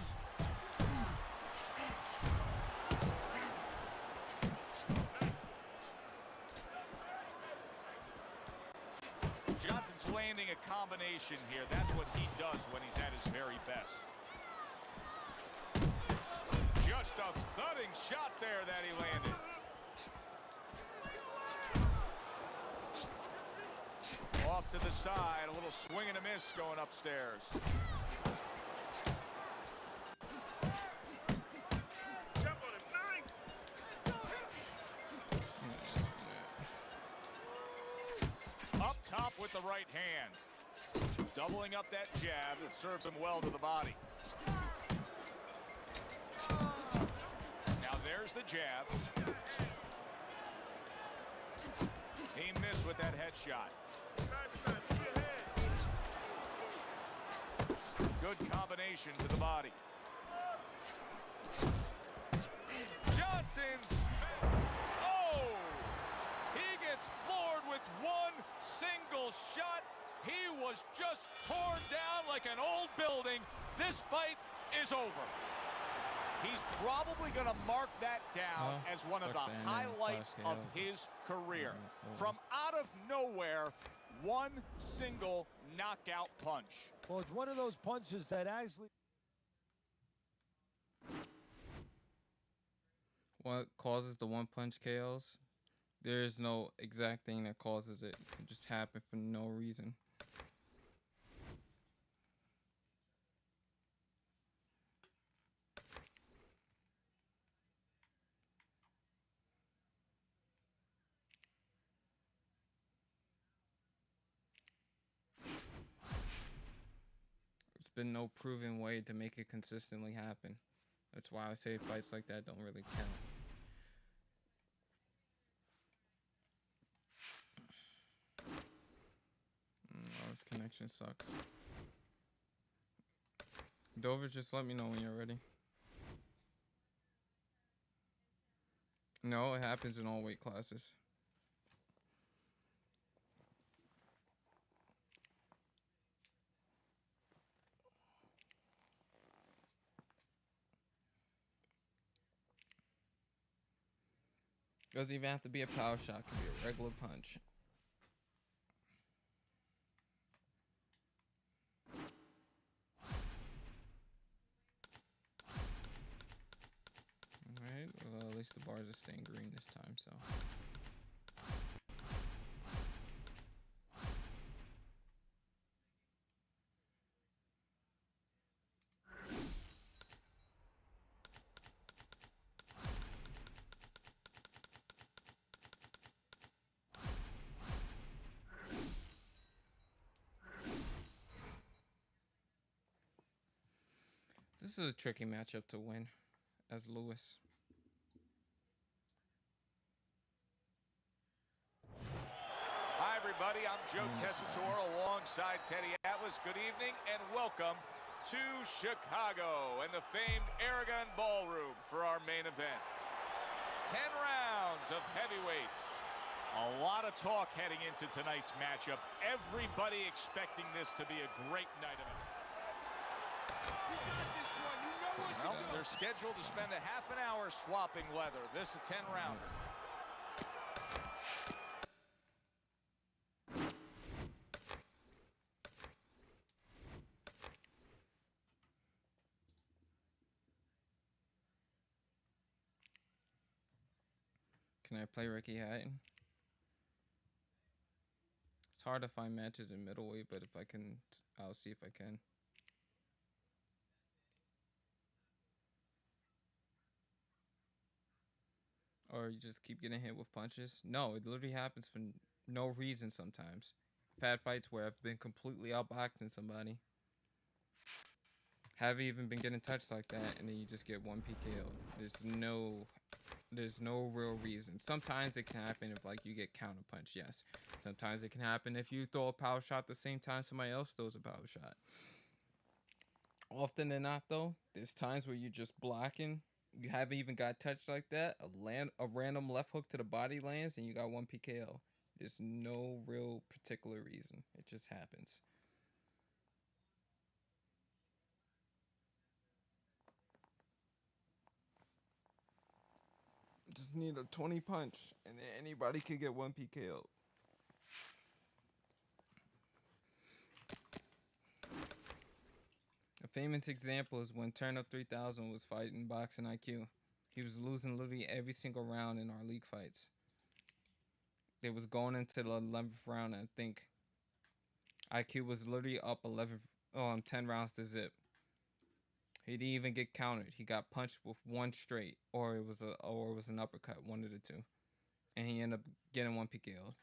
Johnson's landing a combination here. That's what he does when he's at his very best. Just a thudding shot there that he landed. Off to the side, a little swing and a miss going upstairs. Up top with the right hand. Doubling up that jab that serves him well to the body. Now there's the jab. He missed with that headshot. Good combination to the body. Johnson's. Oh! He gets floored with one single shot. He was just torn down like an old building. This fight is over. He's probably going to mark that down as one of the highlights of his career. From out of nowhere, one single knockout punch. Well, it's one of those punches that actually... What causes the one punch KOs? There is no exact thing that causes it. It just happens for no reason. There's been no proven way to make it consistently happen. That's why I say fights like that don't really count. Oh, this connection sucks. Dover, just let me know when you're ready. No, it happens in all weight classes. Doesn't even have to be a power shot, it can be a regular punch. Alright, well, at least the bars are staying green this time, so. This is a tricky matchup to win as Lewis. Hi, everybody. I'm Joe Tessitore alongside Teddy Atlas. Good evening and welcome to Chicago and the famed Aragon Ballroom for our main event. 10 rounds of heavyweights. A lot of talk heading into tonight's matchup. Everybody expecting this to be a great night of it. Well, they're scheduled to spend a half an hour swapping leather. This a 10-rounder. Can I play Ricky Hatton? It's hard to find matches in middleweight, but if I can, I'll see if I can. Or you just keep getting hit with punches? No, it literally happens for no reason sometimes. I've had fights where I've been completely outboxing somebody. haven't even been getting touched like that, and then you just get 1 PKO. There's no real reason. Sometimes it can happen if like you get counterpunched, yes. Sometimes it can happen if you throw a power shot at the same time somebody else throws a power shot. Often than not, though, there's times where you're just blocking. You haven't even got touched like that. A random left hook to the body lands, and you got 1 PKO. There's no real particular reason. It just happens. Just need a 20 punch, and anybody could get 1 PKO. A famous example is when Turn Up 3000 was fighting Boxing IQ. He was losing literally every single round in our league fights. They was going into the 11th round, and I think IQ was literally up 10 rounds to zip. He didn't even get countered. He got punched with 1 straight, or it was an uppercut, one of the two, and he ended up getting 1 PKO.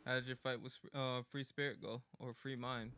How did your fight with Free Spirit go, or Free Mind?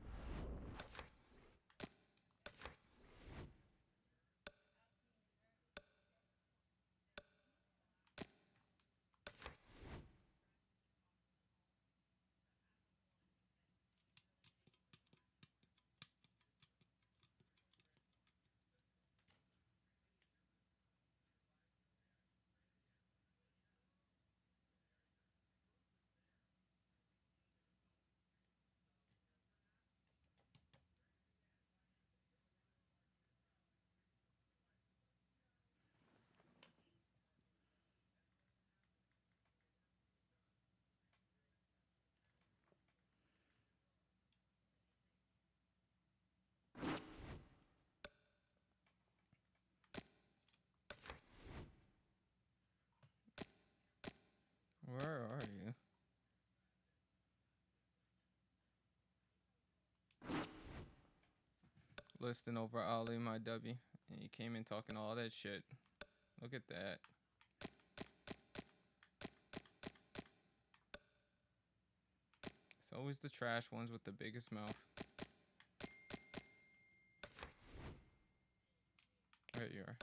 Where are you? Listing over Ali, my W, and you came in talking all that shit. Look at that. It's always the trash ones with the biggest mouth. Right you are.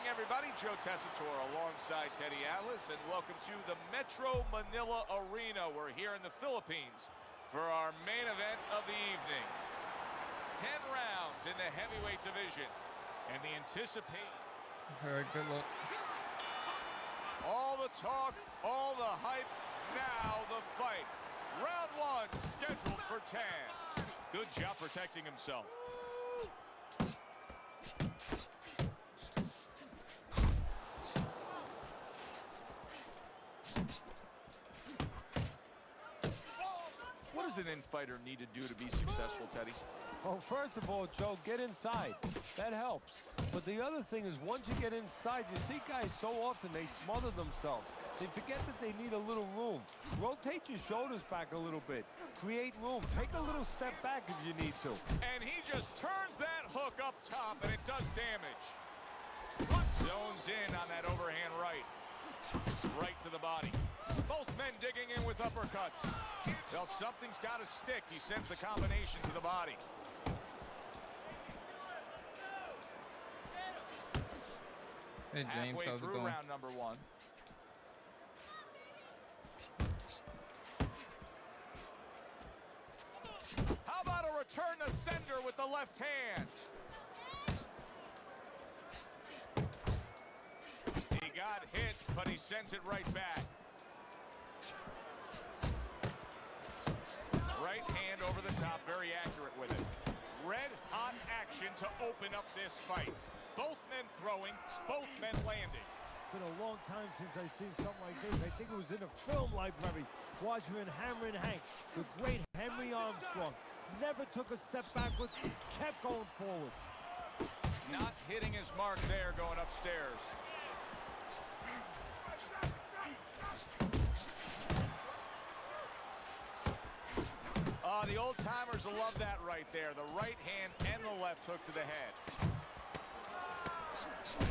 Everybody, Joe Tessitore alongside Teddy Atlas, and welcome to the Metro Manila Arena. We're here in the Philippines for our main event of the evening. 10 rounds in the heavyweight division, and the anticipation. Alright, good luck. All the talk, all the hype, now the fight. Round 1 scheduled for 10. Good job protecting himself. What does an in-fighter need to do to be successful, Teddy? Well, first of all, Joe, get inside. That helps. But the other thing is, once you get inside, you see guys so often they smother themselves. They forget that they need a little room. Rotate your shoulders back a little bit. Create room. Take a little step back if you need to. And he just turns that hook up top, and it does damage. Zones in on that overhand right. Right to the body. Both men digging in with uppercuts. Well, something's got to stick. He sends the combination to the body. Hey, James, Halfway how's it through going? round number 1. How about a return to sender with the left hand? He got hit, but he sends it right back. Right hand over the top, very accurate with it. Red hot action to open up this fight. Both men throwing, both men landing. It's been a long time since I've seen something like this. I think it was in a film library. Watching Hammer and Hank, the great Henry Armstrong. Never took a step backwards, kept going forward. Not hitting his mark there, going upstairs. The old-timers will love that right there. The right hand and the left hook to the head.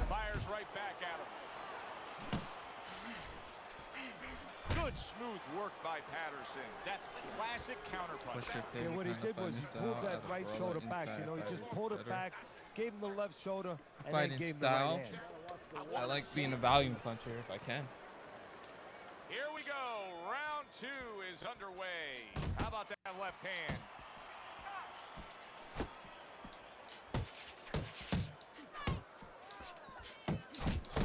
Fires right back at him. Good smooth work by Patterson. That's classic counterpunch. What's your Yeah, favorite what he kind did of was he fighting pulled style? that Out of right brawl, shoulder back. inside You know, he fighting, just pulled it etc. back, gave him the left shoulder, and then Fighting gave him style. the right hand. I like being a volume puncher if I can. Here we go. Round 2 is underway. How about that left hand?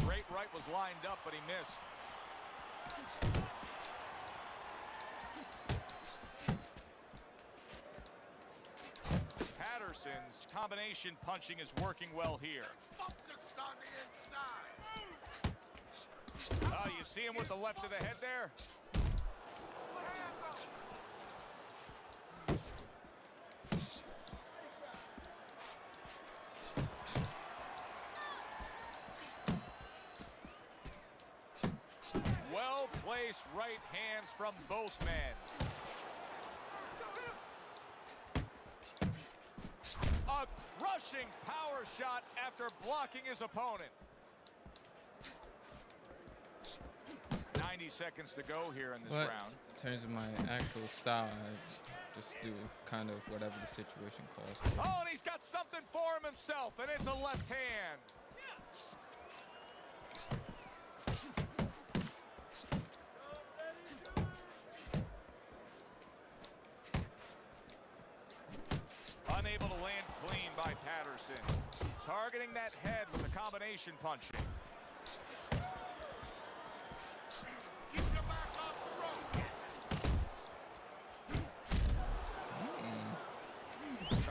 Straight right was lined up, but he missed. Patterson's combination punching is working well here. Focused on the inside. Oh, you see him with the left to the head there? Well-placed right hands from both men. A crushing power shot after blocking his opponent. 90 seconds to go here in this But round. in terms of my actual style, I just do kind of whatever the situation calls for. Oh, and he's got something for him himself, and it's a left hand. Unable to land clean by Patterson. Targeting that head with the combination punching. Keep your back off the rope.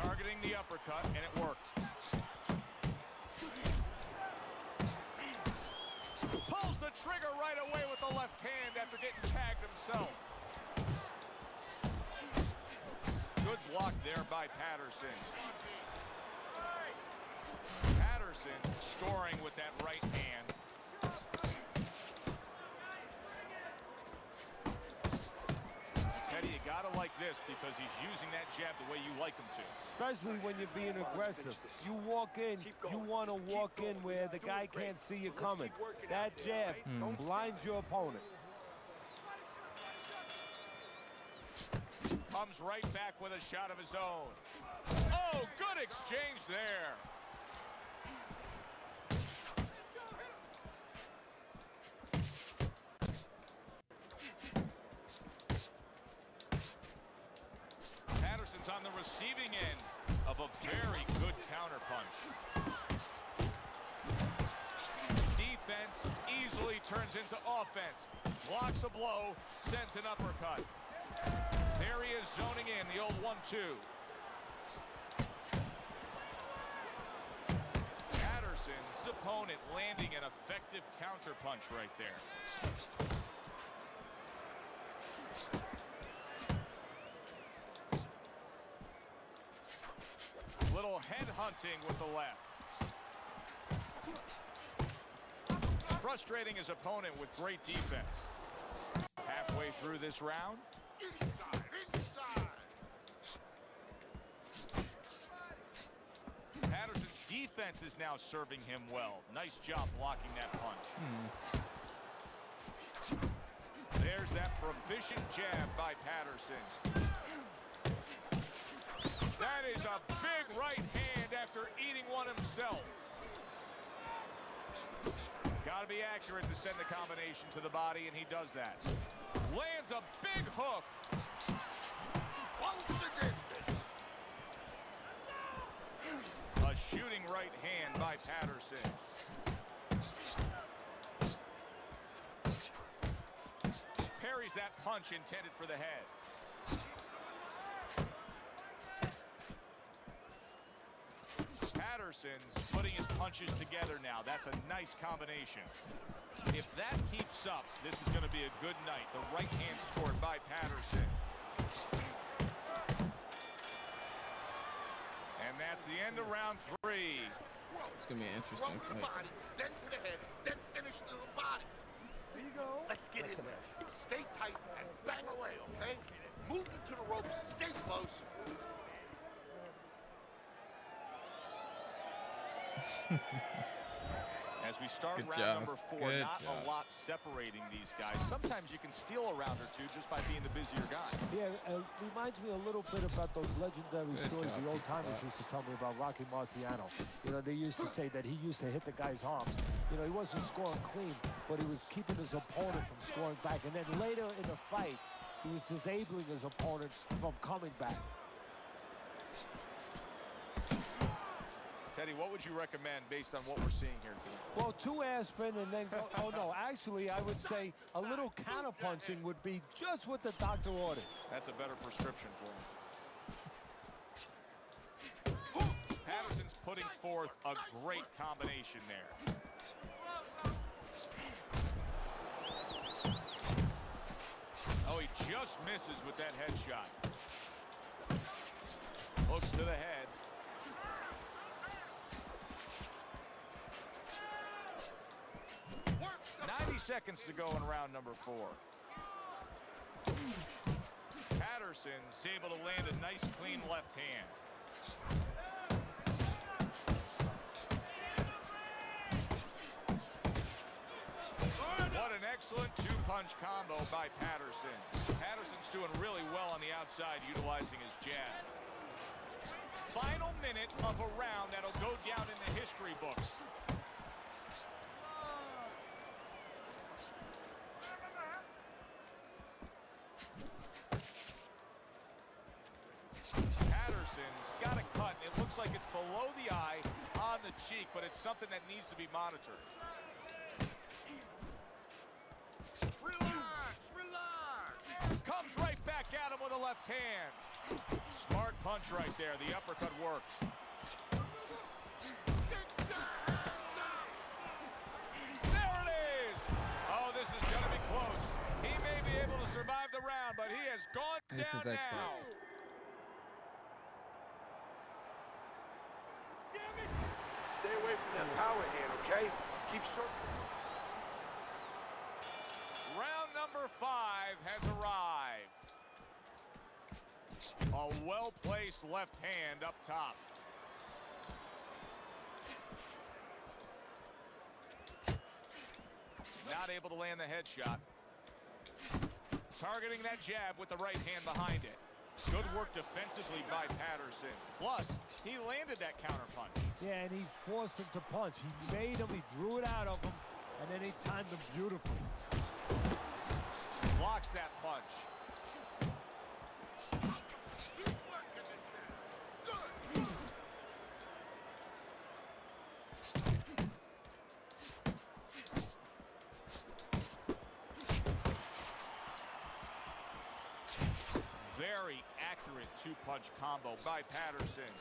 Targeting the uppercut, and it worked. Pulls the trigger right away with the left hand after getting tagged himself. Good block there by Patterson. Patterson scoring with that right hand. Teddy, you gotta like this because he's using that jab the way you like him to. Especially when you're being aggressive. You walk in, you want to walk in where the guy can't see you coming. That jab blinds your opponent. Comes right back with a shot of his own. Oh, good exchange there. Patterson's on the receiving end of a very good counterpunch. Defense easily turns into offense. Blocks a blow, sends an uppercut. There he is zoning in, the old 1-2. Patterson's opponent landing an effective counterpunch right there. Headhunting with the left. Frustrating his opponent with great defense. Halfway through this round. Patterson's defense is now serving him well. Nice job blocking that punch. There's that proficient jab by Patterson. That is a big right hand after eating one himself. Got to be accurate to send the combination to the body, and he does that. Lands a big hook. A shooting right hand by Patterson. Parries that punch intended for the head. Patterson's putting his punches together now. That's a nice combination. If that keeps up, this is going to be a good night. The right hand scored by Patterson. And that's the end of round 3. It's going to be an interesting fight. Body, then to the head, then finish to the body. There you go. Let's get in there. Stay tight and bang away, okay? Move into the ropes, stay close. As we start Good round job. number 4, Good not job. a lot separating these guys. Sometimes you can steal a round or two just by being the busier guy. Yeah, reminds me a little bit about those legendary Good stories job. the old timers used to tell me about Rocky Marciano. You know, they used to say that he used to hit the guy's arms. You know, he wasn't scoring clean, but he was keeping his opponent from scoring back. And then later in the fight, he was disabling his opponent from coming back. Teddy, what would you recommend based on what we're seeing here today? Well, 2 aspirin and then go, oh no, actually I would say a little counterpunching would be just what the doctor ordered. That's a better prescription for him. Patterson's putting forth a great combination there. Oh, he just misses with that headshot. Hooks to the head. 90 seconds to go in round number 4. Patterson's able to land a nice clean left hand. What an excellent 2-punch combo by Patterson. Patterson's doing really well on the outside, utilizing his jab. Final minute of a round that'll go down in the history books. Patterson's got a cut. It looks like it's below the eye on the cheek, but it's something that needs to be monitored. Relax, relax. Comes right back at him with a left hand. Smart punch right there. The uppercut works. There it is. Oh, this is going to be close. He may be able to survive the round, but he has gone This down is experts. now. Stay away from that power hand, okay? Keep circling. Round number 5 has arrived. A well-placed left hand up top. Not able to land the headshot. Targeting that jab with the right hand behind it. Good work defensively by Patterson. Plus, he landed that counterpunch. Yeah, and he forced him to punch. He made him, he drew it out of him, and then he timed him beautifully. Blocks that punch. Keep working it, man. Good. Very accurate 2-punch combo by Patterson.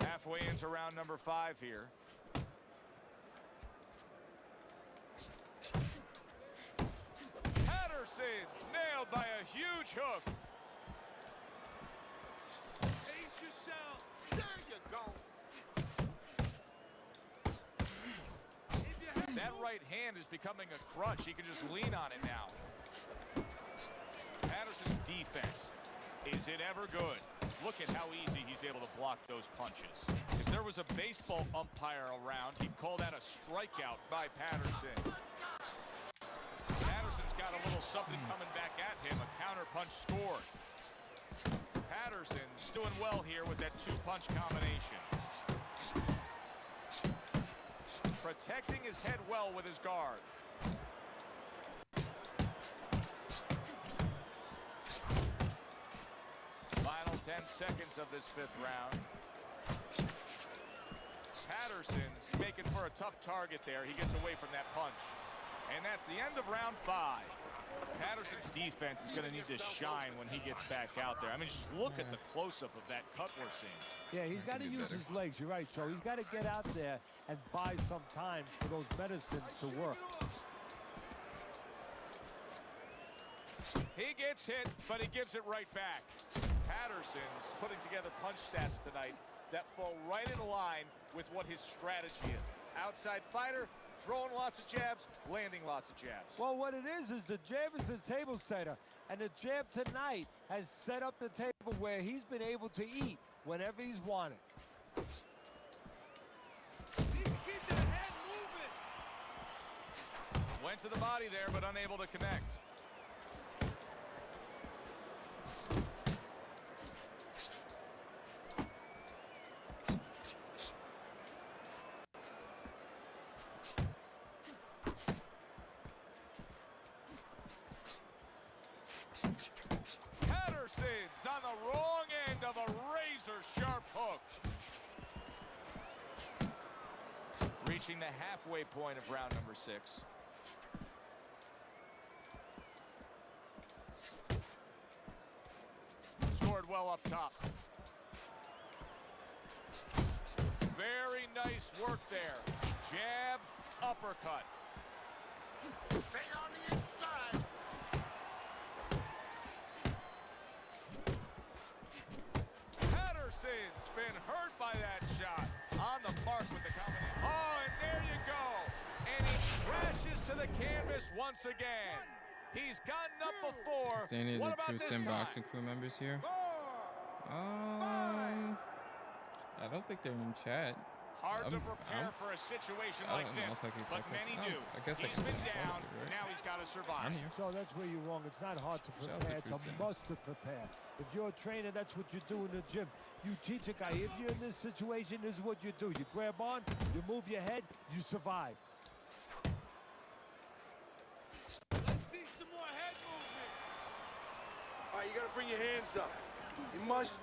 Halfway into round number 5 here. Patterson's nailed by a huge hook. Ace yourself. There you go. That right hand is becoming a crutch. He can just lean on it now. Patterson's defense. Is it ever good? Look at how easy he's able to block those punches. If there was a baseball umpire around, he'd call that a strikeout by Patterson. Patterson's got a little something coming back at him. A counter punch scored. Patterson's doing well here with that two-punch combination. Protecting his head well with his guard. Final 10 seconds of this 5th round. Patterson's making for a tough target there. He gets away from that punch. And that's the end of round 5. Patterson's defense is going to need to shine when he gets back out there. I mean, just look at the close-up of that cut we're seeing. Yeah, he's got to use his legs. You're right, Joe. He's got to get out there and buy some time for those medicines to work. He gets hit, but he gives it right back. Patterson's putting together punch stats tonight that fall right in line with what his strategy is. Outside fighter, throwing lots of jabs, landing lots of jabs. Well, what it is the jab is the table setter. And the jab tonight has set up the table where he's been able to eat whenever he's wanted. Keep that head moving. Went to the body there, but unable to connect. Patterson's on the wrong end of a razor-sharp hook. Reaching the halfway point of round number 6. Scored well up top. Very nice work there. Jab, uppercut. Stay on the inside. Patterson's been hurt by that shot. On the mark with the combination. Oh, and there you go. And he crashes to the canvas once again. He's gotten up before. Is any of What the about True this Sim time? boxing crew members here? 4, 5. I don't think they're in chat. Hard to I'm- prepare I'm- for a situation I like don't know this, if I can but take many that. do. I guess I He's can been say down, something, right? now he's got to survive. I'm here. So that's where you're wrong. It's not hard to Shout out to prepare. It's True a Sim. must to prepare. If you're a trainer, that's what you do in the gym. You teach a guy, if you're in this situation, this is what you do. You grab on, you move your head, you survive. Let's see some more head movement. All right, you got to bring your hands up. You must.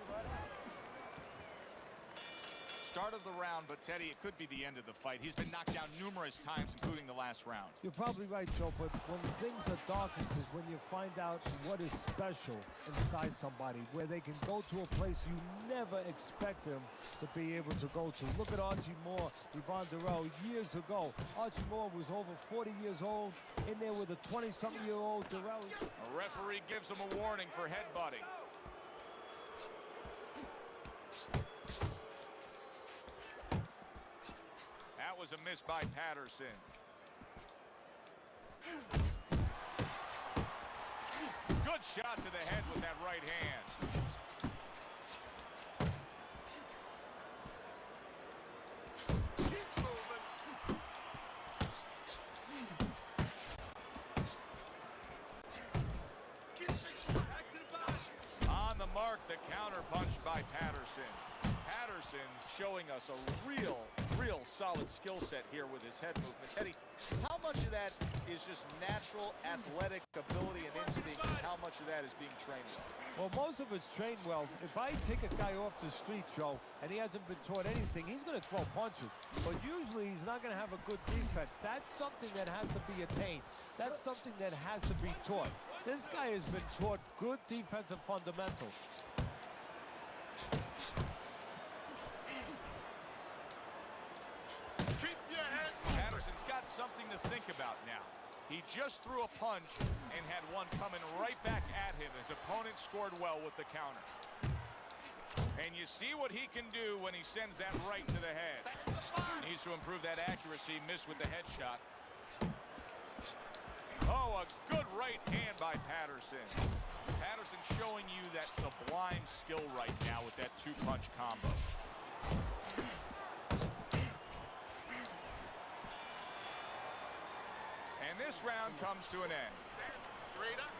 Start of the round, but Teddy, it could be the end of the fight. He's been knocked down numerous times, including the last round. You're probably right, Joe, but when things are darkest is when you find out what is special inside somebody, where they can go to a place you never expect them to be able to go to. Look at Archie Moore, Yvonne Durrell, years ago. Archie Moore was over 40 years old, in there with a 20-something-year-old Durrell. A referee gives him a warning for headbutting. That was a miss by Patterson. Good shot to the head with that right hand. Keep moving. Keep it back to the body. On the mark, the counter punch by Patterson. Patterson's showing us a real solid skill set here with his head movement. Teddy, how much of that is just natural athletic ability and instinct, and how much of that is being trained well? Well, most of it's trained well. If I take a guy off the street, Joe, and he hasn't been taught anything, he's going to throw punches. But usually he's not going to have a good defense. That's something that has to be attained. That's something that has to be taught. This guy has been taught good defensive fundamentals. Keep your head moving. Patterson's got something to think about now. He just threw a punch and had one coming right back at him. His opponent scored well with the counter. And you see what he can do when he sends that right to the head. Needs to improve that accuracy. Missed with the headshot. Oh, a good right hand by Patterson. Patterson showing you that sublime skill right now with that two-punch combo. And this round comes to an end. Stand straight up.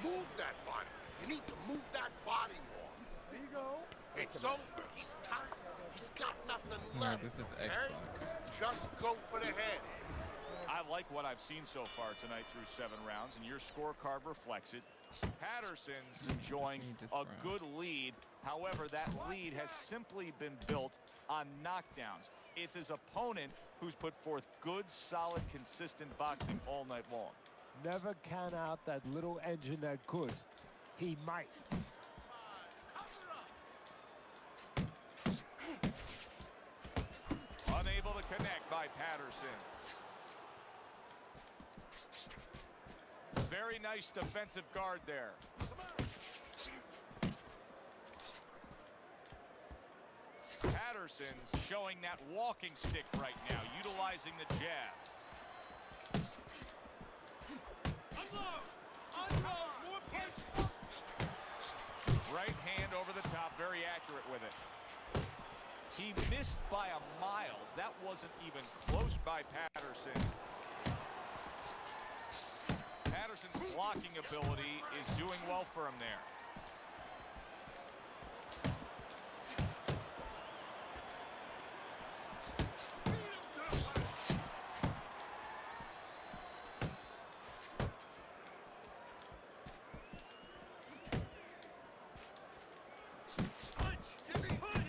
Move that body. You need to move that body more. There you go. It's over. He's tired. He's got nothing Alright, left. this is okay? Xbox. Just go for the head. I like what I've seen so far tonight through 7 rounds, and your scorecard reflects it. Patterson's enjoying a good lead. However, that lead has simply been built on knockdowns. It's his opponent who's put forth good, solid, consistent boxing all night long. Never count out that little engine that could. He might. Unable to connect by Patterson. Very nice defensive guard there. Patterson's showing that walking stick right now, utilizing the jab. Right hand over the top, very accurate with it. He missed by a mile. That wasn't even close by Patterson. Patterson's blocking ability is doing well for him there.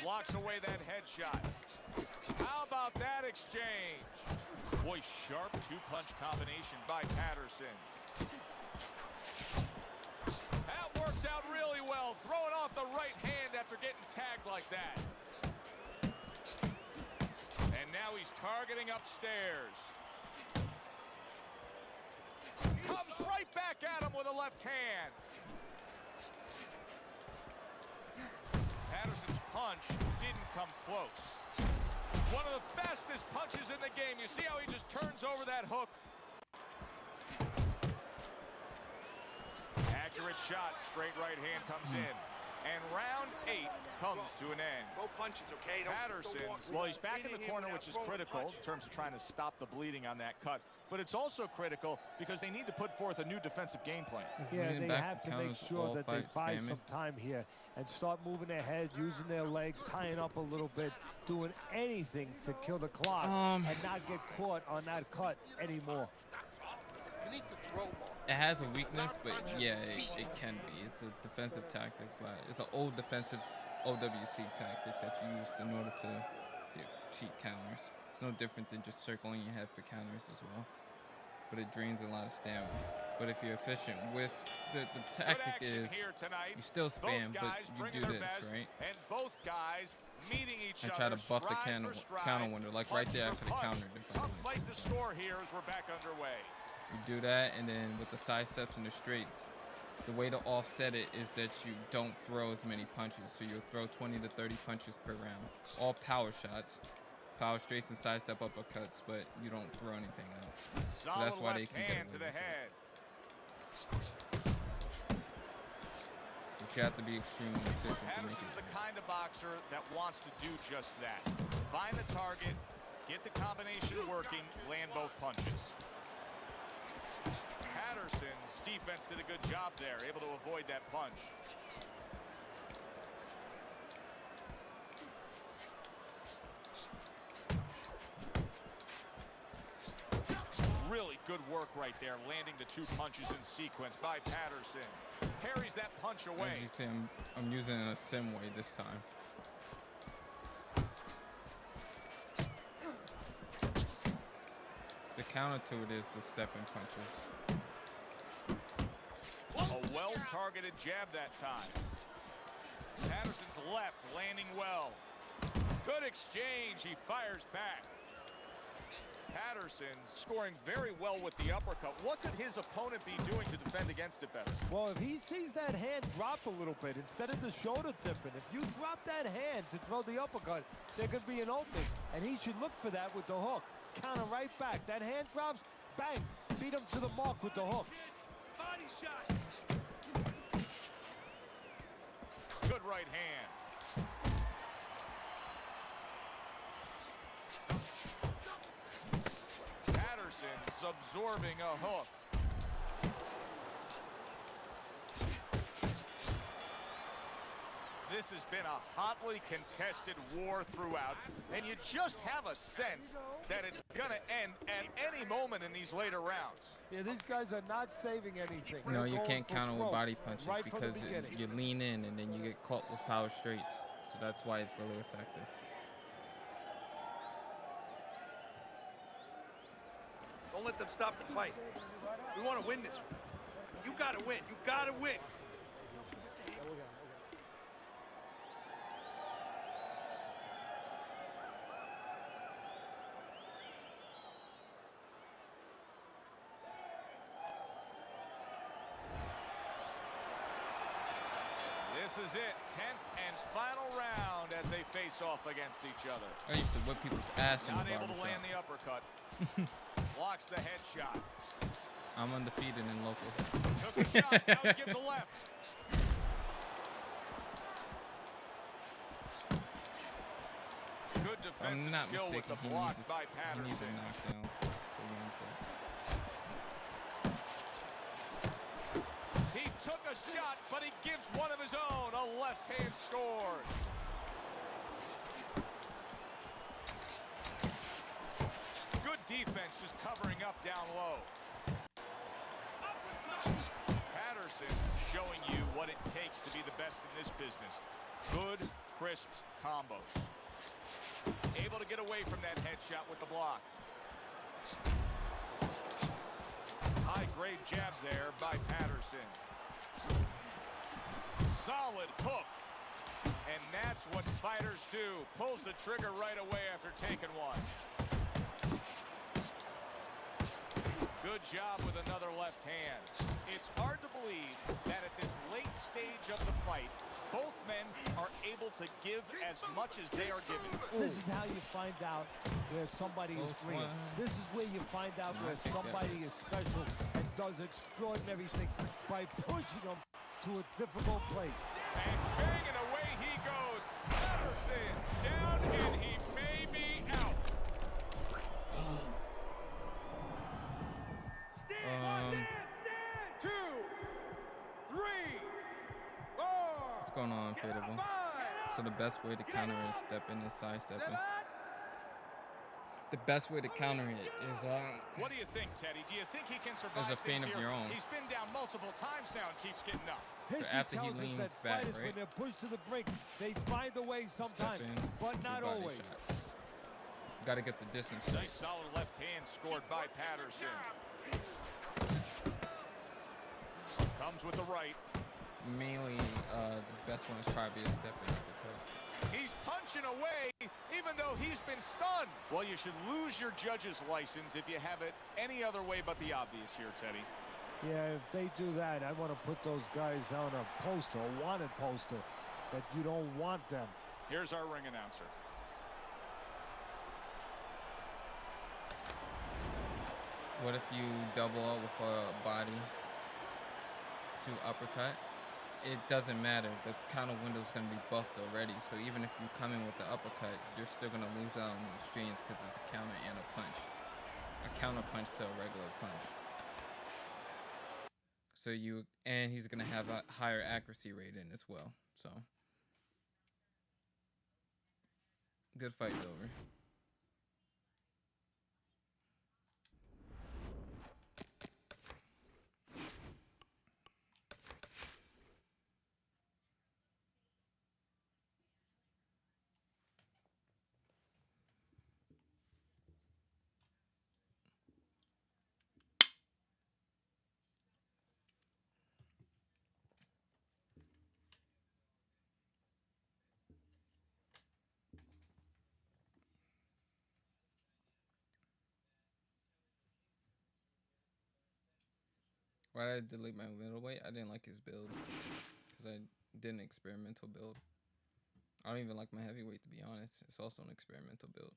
Blocks away that headshot. How about that exchange? Boy, sharp two-punch combination by Patterson. That worked out really well. Throwing off the right hand after getting tagged like that. And now he's targeting upstairs. Comes right back at him with a left hand. Patterson's punch didn't come close. One of the fastest punches in the game. You see how he just turns over that hook? Accurate shot. Straight right hand comes in. And round 8 comes to an end. Throw punches, okay? Patterson, well, he's back in the corner, which is critical in terms of trying to stop the bleeding on that cut. But it's also critical because they need to put forth a new defensive game plan. Yeah, they have to make sure that they buy some time here and start moving their head, using their legs, tying up a little bit, doing anything to kill the clock and not get caught on that cut anymore. You need to throw more. It has a weakness, but yeah, it can be. It's a defensive tactic, but it's an old defensive OWC tactic that you use in order to do cheat counters. It's no different than just circling your head for counters as well. But it drains a lot of stamina. But if you're efficient with the tactic is you still spam, but you do this, right? And both guys meeting each other. And try to buff the counter window, like right there after the counter. Tough fight to score here as we're back underway. You do that, and then with the side steps and the straights, the way to offset it is that you don't throw as many punches. So you'll throw 20 to 30 punches per round. All power shots, power straights and side step uppercuts, but you don't throw anything else. So that's why they can get away to the with head. it. But you have to be extremely efficient to make Patterson's it. the kind of boxer that wants to do just that. Find the target, get the combination working, land both punches. Patterson's defense did a good job there, able to avoid that punch. Really good work right there, landing the 2 punches in sequence by Patterson. Parries that punch away. As you see, I'm using it in a sim way this time. The counter to it is the stepping punches. A well-targeted jab that time. Patterson's left landing well. Good exchange. He fires back. Patterson scoring very well with the uppercut. What could his opponent be doing to defend against it better? Well, if he sees that hand drop a little bit, instead of the shoulder tipping, if you drop that hand to throw the uppercut, there could be an opening. And he should look for that with the hook. Counter right back. That hand drops, bang. Beat him to the mark with the hook. Body shot. Good right hand. Patterson's absorbing a hook. This has been a hotly contested war throughout, and you just have a sense that it's going to end at any moment in these later rounds. Yeah, these guys are not saving anything. No, They're you going can't for counter with broke body punches right from the because beginning. you lean in and then you get caught with power straights. So that's why it's really effective. Don't let them stop the fight. We want to win this one. You got to win. You got to win. This is it, 10th and final round as they face off against each other. I used to whip people's ass in Not the able to land barbershop. the uppercut. Blocks the headshot. I'm undefeated in locals. Took a shot, now he gives a left. Good If defensive I'm not skill with mistaken, the he block needs, by he Patterson. needs a knockdown to win. He took a shot, but he gives one of his own. A left hand scores. Good defense just covering up down low. Patterson showing you what it takes to be the best in this business. Good, crisp combos. Able to get away from that headshot with the block. High-grade jab there by Patterson. Solid hook. And that's what fighters do. Pulls the trigger right away after taking one. Good job with another left hand. It's hard to believe that at this late stage of the fight, both men are able to give as much as they are giving. This is how you find out where somebody is Close real. one. This is where you find out No, I where think that somebody is is- special and does extraordinary things by pushing them to a difficult place. And banging away he goes. Patterson's down and he may be out. Two, three, four, What's going on, Fadeable? five, So the best way to counter it is stepping and sidestepping. The best way to counter it is What do you think, Teddy? Do you think he can survive There's a feint things of here? your own. He's been down multiple times now and keeps getting up. History after he tells us leans that back, fighters, right? when they're pushed to the brink, they find a way sometimes, step in, but do not body always. shots. Got to get the distance right. Nice solid left hand scored by Patterson. Comes with the right. Mainly, the best one is probably a stepping uppercut. He's punching away even though he's been stunned. Well, you should lose your judge's license if you have it any other way but the obvious here, Teddy. Yeah, if they do that, I want to put those guys on a poster, a wanted poster, that you don't want them. Here's our ring announcer. What if you double up with a body to uppercut? It doesn't matter. The counter window is going to be buffed already. So even if you come in with the uppercut, you're still going to lose out on the exchange because it's a counter and a punch. A counter punch to a regular punch. So and he's going to have a higher accuracy rating as well. So good fight, Dover. Why did I delete my middleweight? I didn't like his build because I did an experimental build. I don't even like my heavyweight, to be honest. It's also an experimental build.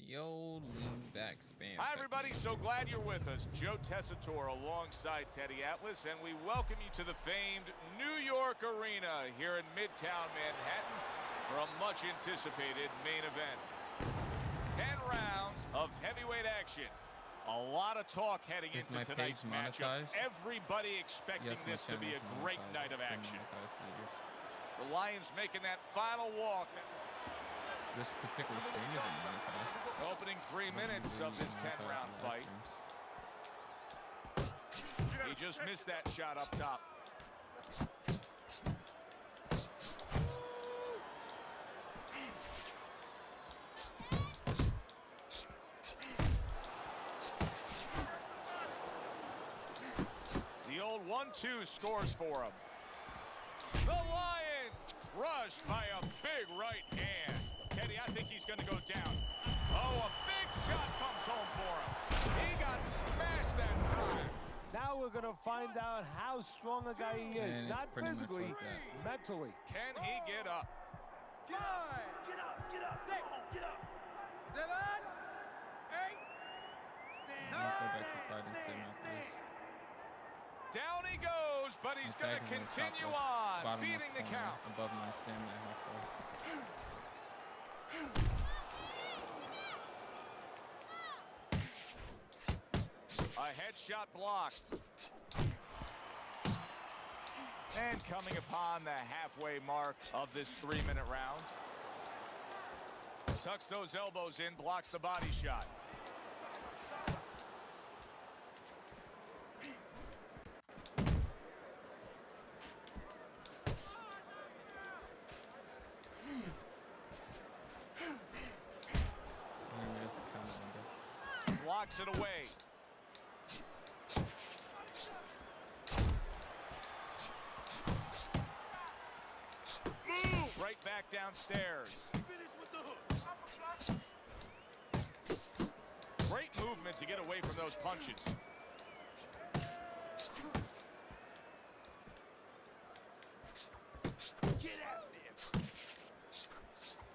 The old lean back spam. Hi, everybody. technique. So glad you're with us. Joe Tessitore alongside Teddy Atlas, and we welcome you to the famed New York Arena here in Midtown Manhattan for a much-anticipated main event. 10 rounds of heavyweight action. A lot of talk heading Is into my tonight's page matchup. monetized? Everybody expecting Yes, my this to be a channel is great monetized. night of It's been action. monetized for years. The Lions making that final walk. This particular stream isn't monetized. Opening 3 minutes of this 10-round fight. He just missed that shot up top. The old 1-2 scores for him. The Lions crushed by a big right hand. Teddy, I think he's going to go down. Oh, a big shot comes home for him. He got smashed that time. Now we're going to find out how strong a guy he is. And it's Not pretty much physically, like that. mentally. Can he get up? 5, get up, 6, get up, 7, 8, I'm gonna go back to fighting sim after this. Down he goes, but he's going to Attacking the top continue left, on, bottom beating left the corner, count. above my stamina halfway. A headshot blocked. And coming upon the halfway mark of this 3-minute round. Tucks those elbows in, blocks the body shot. Maybe just a counter window. Blocks it away. Right back downstairs. Finish with the hook. Great movement to get away from those punches. Get after him.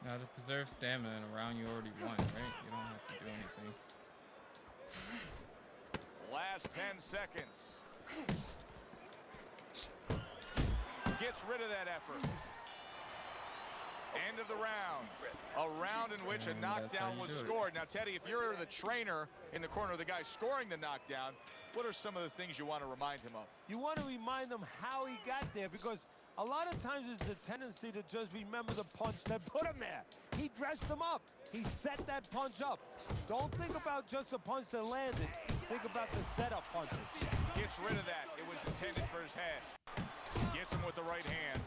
Now to preserve stamina in a round you already won, right? You don't have to do anything. Last 10 seconds. Gets rid of that effort. End of the round. A round in which a And that's how knockdown you was do it. scored. Now, Teddy, if you're the trainer in the corner of the guy scoring the knockdown, what are some of the things you want to remind him of? You want to remind him how he got there, because a lot of times it's the tendency to just remember the punch that put him there. He dressed him up. He set that punch up. Don't think about just the punch that landed. Think about the setup punches. Gets rid of that. It was intended for his head. Gets him with the right hand.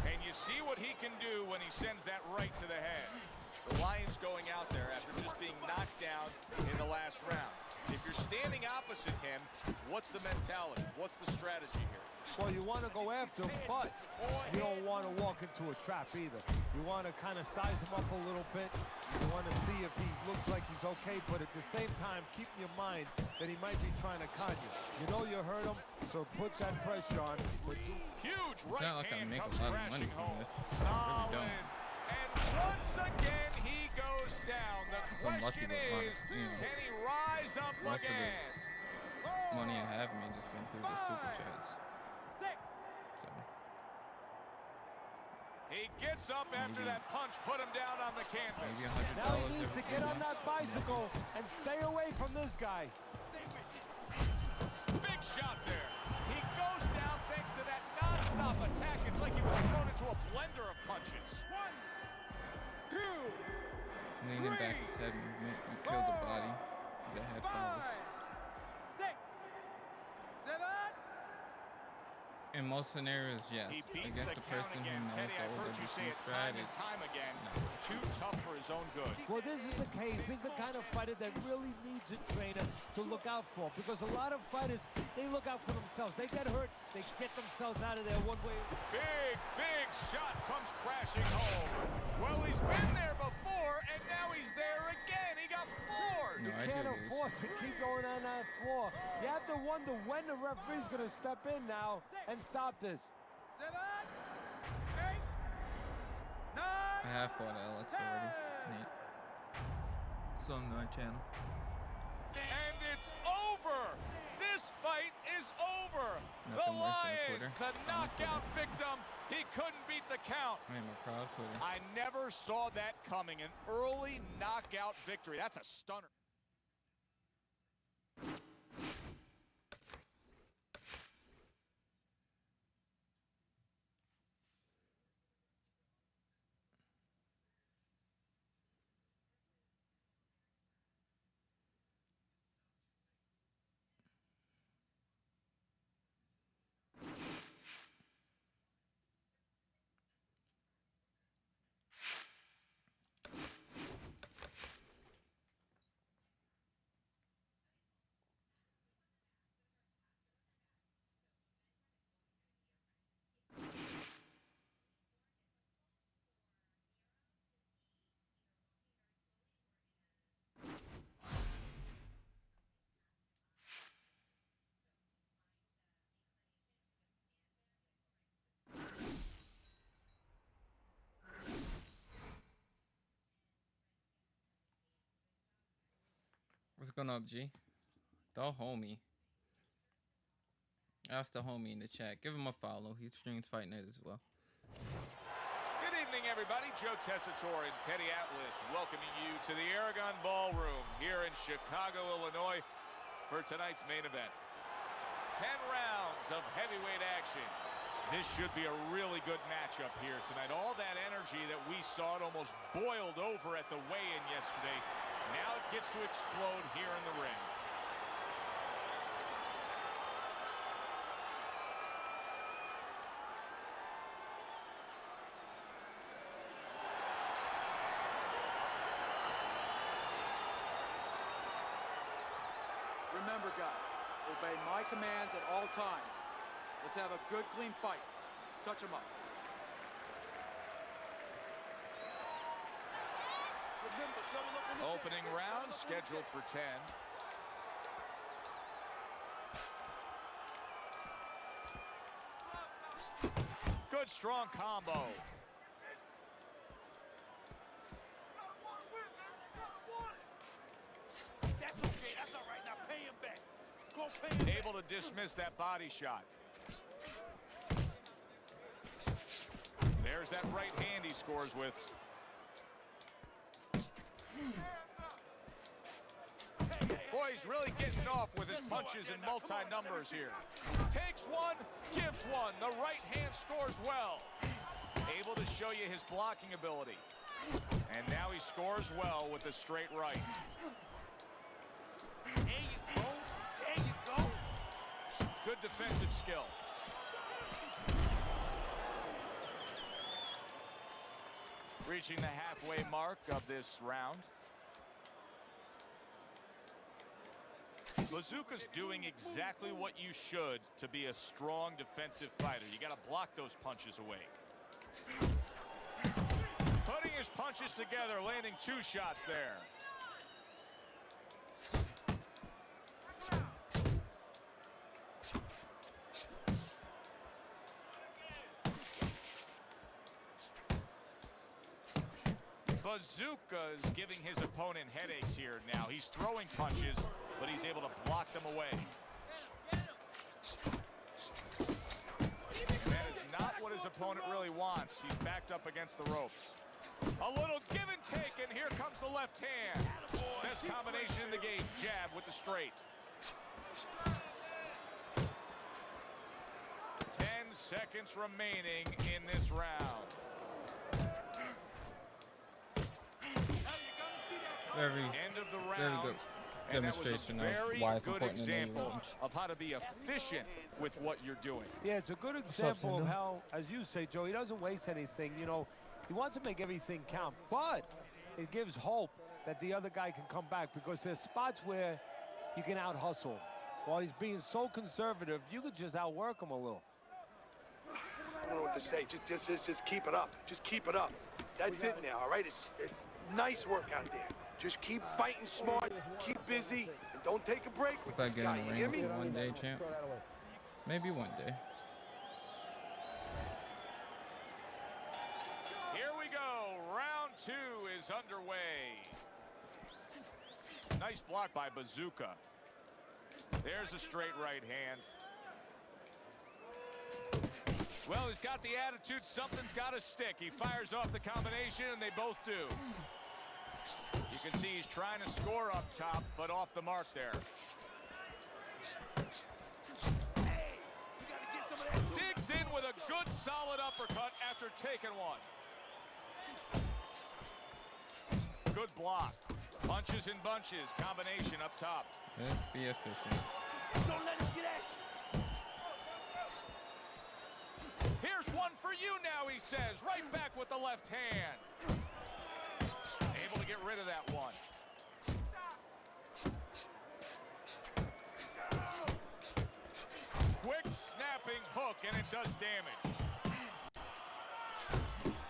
And you see what he can do when he sends that right to the head. The Lions going out there after just being knocked down in the last round. If you're standing opposite him, what's the mentality? What's the strategy here? Well, you want to go after him, but you don't want to walk into a trap either. You want to kind of size him up a little bit. You want to see if he looks like he's okay, but at the same time, keep in your mind that he might be trying to con you. You know you hurt him, so put that pressure on. Huge It's right not like I hand make a comes lot of money crashing from home. this. I really Solid. don't. And once again, he goes down. The I'm lucky question with my, is, you know, can he rise up most of again? his money I have made just been through the super chats. 6, So He gets up after that punch, put him down on the canvas. Maybe Now he $100 needs to every get few on that months. bicycle and stay away from this guy. Big shot there. He goes down thanks to that non-stop attack. It's like he was thrown into a blender of punches. 1, 2, Leaning back his head movement. You killed the body. The head follows. 5, 6, 7. In most scenarios, yes. He beats Against the the person count who again. knows Teddy, the I've heard you OWC say it strat, time and it's time again. no. Too tough for his own good. Well, this is the case. This is the kind of fighter that really needs a trainer to look out for, because a lot of fighters, they look out for themselves. They get hurt, they get themselves out of there one way. Big shot comes crashing home. Well, he's been there before, and now he's there again. He got floored. No, You I can't do lose. afford to keep going on that floor. You have to wonder when the referee's going to step in now and stop this. 7, 8, 9. I have fought Alex already. Nate. It's on my channel. And it's over. This fight is over. Nothing The worse than a quitter. Lion's a I'm a quitter. knockout victim. He couldn't beat the count. I am a proud quitter. I never saw that coming. An early knockout victory. That's a stunner. What's going on, G? The homie. Ask the homie in the chat. Give him a follow. He streams Fight Night as well. Good evening, everybody. Joe Tessitore and Teddy Atlas welcoming you to the Aragon Ballroom here in Chicago, Illinois for tonight's main event. 10 rounds of heavyweight action. This should be a really good matchup here tonight. All that energy that we saw, it almost boiled over at the weigh-in yesterday. Now it gets to explode here in the ring. Remember, guys, obey my commands at all times. Let's have a good, clean fight. Touch him up. Opening round scheduled for 10. Good strong combo. That's okay. That's all right. Now pay him back. Go pay him back. Able to dismiss that body shot. There's that right hand he scores with. Boy, he's really getting off with his punches in multi-numbers here. Takes one, gives one. The right hand scores well. Able to show you his blocking ability. And now he scores well with the straight right. There you go. There you go. Good defensive skill. Reaching the halfway mark of this round. Bazooka's doing exactly what you should to be a strong defensive fighter. You got to block those punches away. Putting his punches together, landing 2 shots there. Bazooka is giving his opponent headaches here now. He's throwing punches, but he's able to block them away. That is not what his opponent opponent really wants. He's backed up against the ropes. A little give and take, and here comes the left hand. Best combination in the game, jab with the straight. 10 seconds remaining in this round. Very End of the round. Very good demonstration of why it's important to know your example range. of how to be efficient with what you're doing. Yeah, it's a good example of how, as you say, Joe, he doesn't waste anything. You know, he wants to make everything count, but it gives hope that the other guy can come back, because there's spots where you can out-hustle him. While he's being so conservative, you could just outwork him a little. I don't know what to say. Just keep it up. Just keep it up. That's it now, all right? It's nice work out there. Just keep fighting smart, keep busy, and don't take a break with If I this get guy, in you the hear ring me? for one day, champ. Maybe one day. Here we go. Round 2 is underway. Nice block by Bazooka. There's a straight right hand. Well, he's got the attitude. Something's got to stick. He fires off the combination, and they both do. You can see he's trying to score up top, but off the mark there. Digs in with a good, solid uppercut after taking one. Good block. Punches and bunches. Combination up top. Let's be efficient. Don't let him get at you. Here's one for you now, he says. Right back with the left hand. Able to get rid of that one. Quick snapping hook, and it does damage.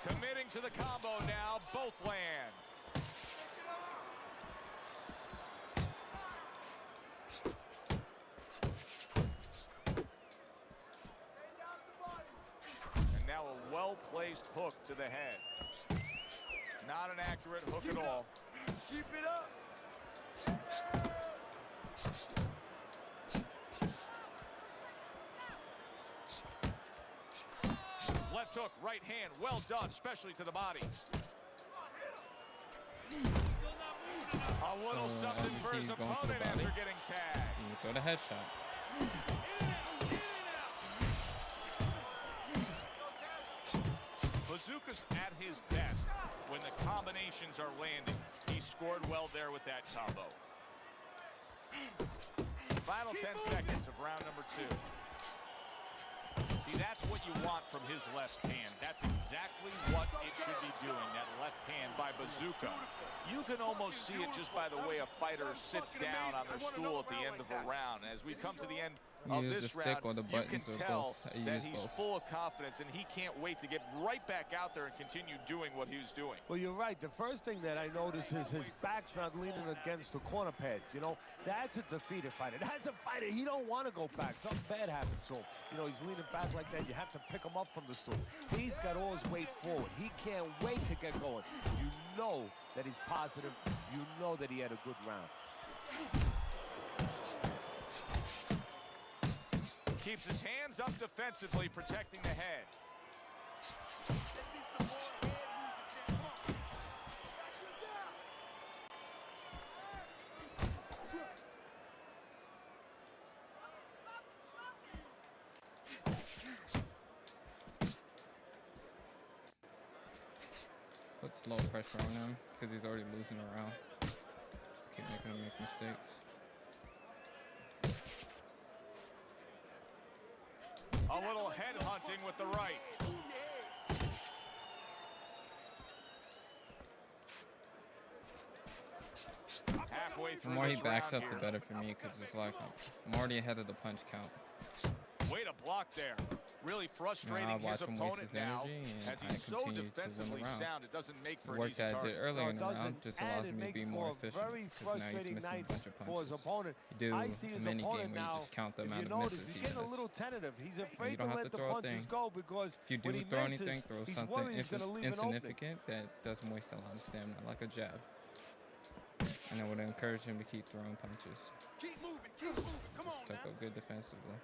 Committing to the combo now. Both land. And now a well-placed hook to the head. Not an accurate hook at all. Keep it up. Left hook, right hand, well done, especially to the body. A little So, something as you for see, his he's going to the opponent body. after getting tagged. You throw the headshot. Bazooka's at his best when the combinations are landing. He scored well there with that combo. Final 10 seconds of round number 2. See, that's what you want from his left hand. That's exactly what it should be doing, that left hand by Bazooka. You can almost see it just by the way a fighter sits down on their stool at the end of a round. As we come to the end of Use the this stick round, or the you can buttons or tell both. You that use he's both. full of confidence, and he can't wait to get right back out there and continue doing what he was doing. Well, you're right. The first thing that I notice is his back's not leaning against the corner pad. You know, that's a defeated fighter. That's a fighter. He don't want to go back. Something bad happens to him. You know, he's leaning back like that. You have to pick him up from the stool. He's got all his weight forward. He can't wait to get going. You know that he's positive. You know that he had a good round. Keeps his hands up defensively, protecting the head. Put slow pressure on him because he's already losing a round. Just keep making him make mistakes. A little head hunting with the right. Halfway The through more he this backs up, round the here. better for me because it's like I'm already ahead of the punch count. Way to block there. Really frustrating Now I watch his him waste opponent his now, energy and as I he's so continue to win the defensively round. sound. It doesn't make The for an work easy that I did target. earlier in the doesn't, round just and allows it me to makes be for more a efficient very because now he's frustrating missing a night bunch of for his punches. opponent. You do I see a his mini game opponent where you now. just count the If amount you of notice, misses he's he getting a has. little tentative. He's afraid don't to have let to the throw a punches thing. go because If you do when he throw misses, anything, throw he's something worried he's gonna leave an opening. insignificant that doesn't waste a lot of stamina, like a jab. And I would encourage him to keep throwing punches. Keep moving, keep moving. Come Just on, stuck man. up good defensively.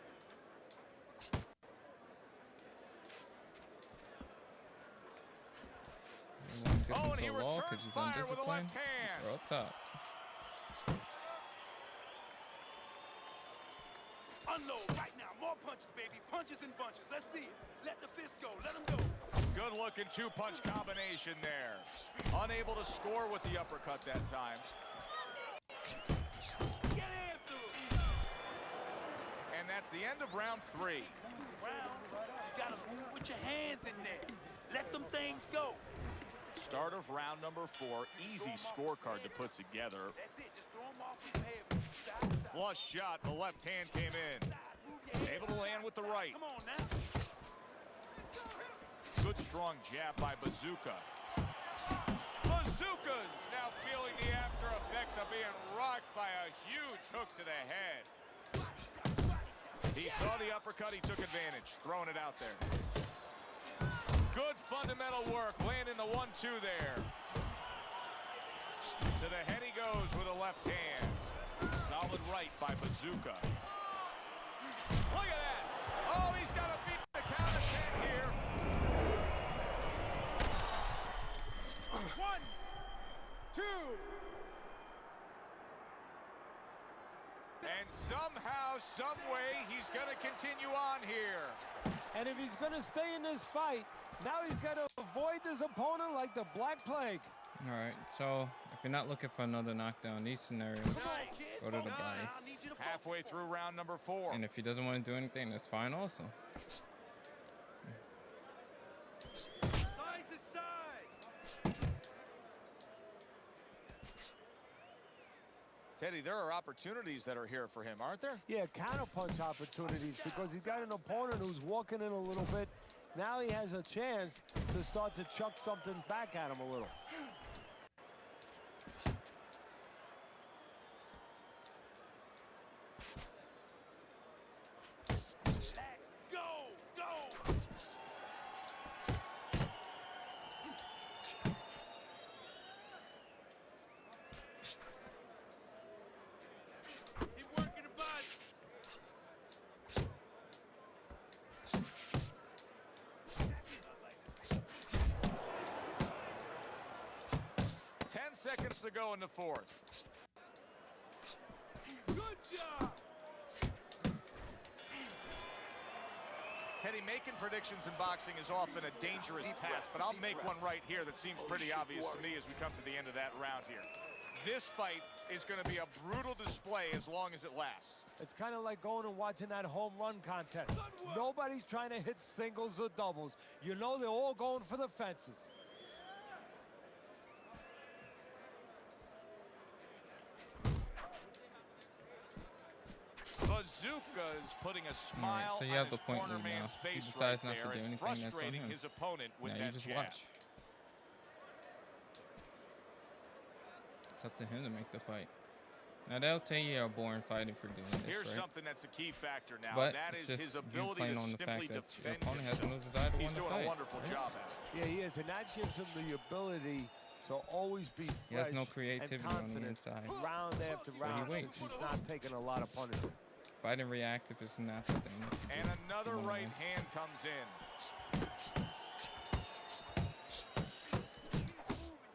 gets Oh, and into he a wall returns because he's fire with a undisciplined. left hand. Throw up top. Unload right now. More punches, baby. Punches and bunches. Let's see it. Let the fist go. Let him go. Good looking two-punch combination there. Unable to score with the uppercut that time. Get after him. And that's the end of round 3. Round. You gotta move with your hands in there. Let them things go. Start of round number 4. Easy scorecard to put together. That's it. Just throw him off his head. Side to side. Flush shot. The left hand came in. Move your head Able to land with the right. Come on now. Good strong jab by Bazooka. Bazooka's now feeling the after effects of being rocked by a huge hook to the head. He saw the uppercut, he took advantage, throwing it out there. Good fundamental work, landing the 1-2 there. To the head he goes with a left hand. Solid right by Bazooka. Look at that. Oh, he's got to beat the counter 10 here. 1, 2. And somehow, some way, he's going to continue on here. And if he's going to stay in this fight, now he's got to avoid his opponent like the Black Plague. All right, so if you're not looking for another knockdown, these scenarios, go to the buy. Halfway through round number 4. And if he doesn't want to do anything, that's fine also. Side to side. Teddy, there are opportunities that are here for him, aren't there? Yeah, counterpunch opportunities because he's got an opponent who's walking in a little bit. Now he has a chance to start to chuck something back at him a little. Let go. Go. 10 seconds to go in the 4th. Good job. Teddy, making predictions in boxing is often a dangerous task, but I'll make one right here that seems pretty obvious to me as we come to the end of that round here. This fight is going to be a brutal display as long as it lasts. It's kind of like going and watching that home run contest. Nobody's trying to hit singles or doubles. You know they're all going for the fences. Bazooka's putting a smile so you on have his the point corner lead now. man's He face decides right not to there do and anything, that's on frustrating him. his opponent with Now that you just jab. watch. It's up to him to make the fight. Now they'll tell you you're a boring fighter for doing this, Here's right? something that's a key factor now. But That it's is just his you ability playing to on the simply fact that your defend opponent has no himself. desire to He's win the doing fight. a wonderful right? job at it. Yeah, he is, and that gives him the ability to always be fresh He has no creativity and on the confident inside. round after he round waits. since he's not taking a lot of punishment. Fight and react if it's not the thing. that you And do. another You wanna right win. hand comes in.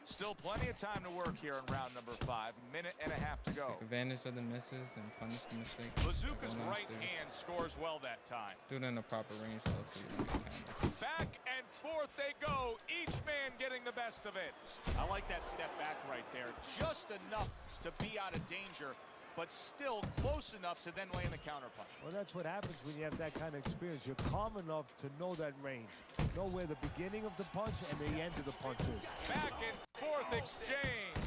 Still plenty of time to work here in round number 5. Minute and a half to go. Take advantage of the misses and punish the mistakes. Bazooka's Going on right serious. hand scores well that time. Do it in the proper range though, so you don't get countered. Back and forth they go, each man getting the best of it. I like that step back right there. Just enough to be out of danger, but still close enough to then land the counterpunch. Well, that's what happens when you have that kind of experience. You're calm enough to know that range. Know where the beginning of the punch and the end of the punch is. Back and forth exchange.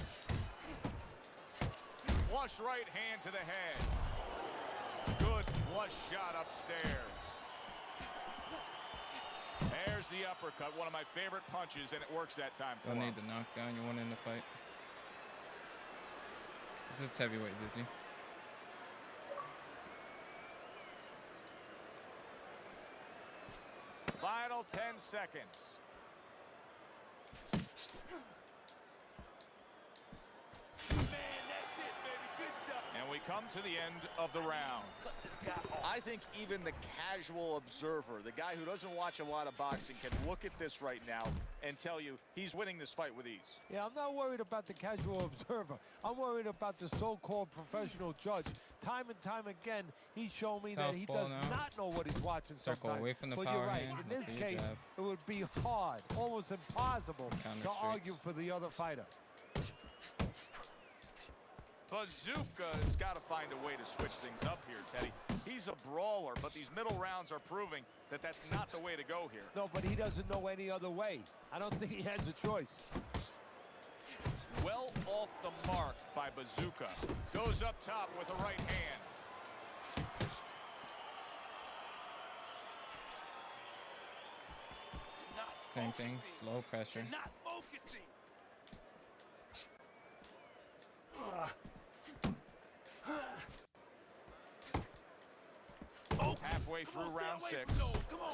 Flush right hand to the head. Good flush shot upstairs. There's the uppercut, one of my favorite punches, and it works that time for Don't him. need the knockdown. You want in the fight. This is heavyweight, Vizzy. Final 10 seconds. Man, that's it, baby. Good job. And we we come to the end of the round. I think even the casual observer, the guy who doesn't watch a lot of boxing, can look at this right now and tell you he's winning this fight with ease. Yeah, I'm not worried about the casual observer. I'm worried about the so-called professional judge. Time and time again, he's shown me that he does not know what he's watching Circle sometimes. away from the but power you're right. hand, In this case, it would be hard, almost impossible to argue for the other fighter. Bazooka's got to find a way to switch things up here, Teddy. He's a brawler, but these middle rounds are proving that that's not the way to go here. No, but he doesn't know any other way. I don't think he has a choice. Well off the mark by Bazooka. Goes up top with a right hand. Same thing, slow pressure. Not focusing. Halfway through round 6. Come on.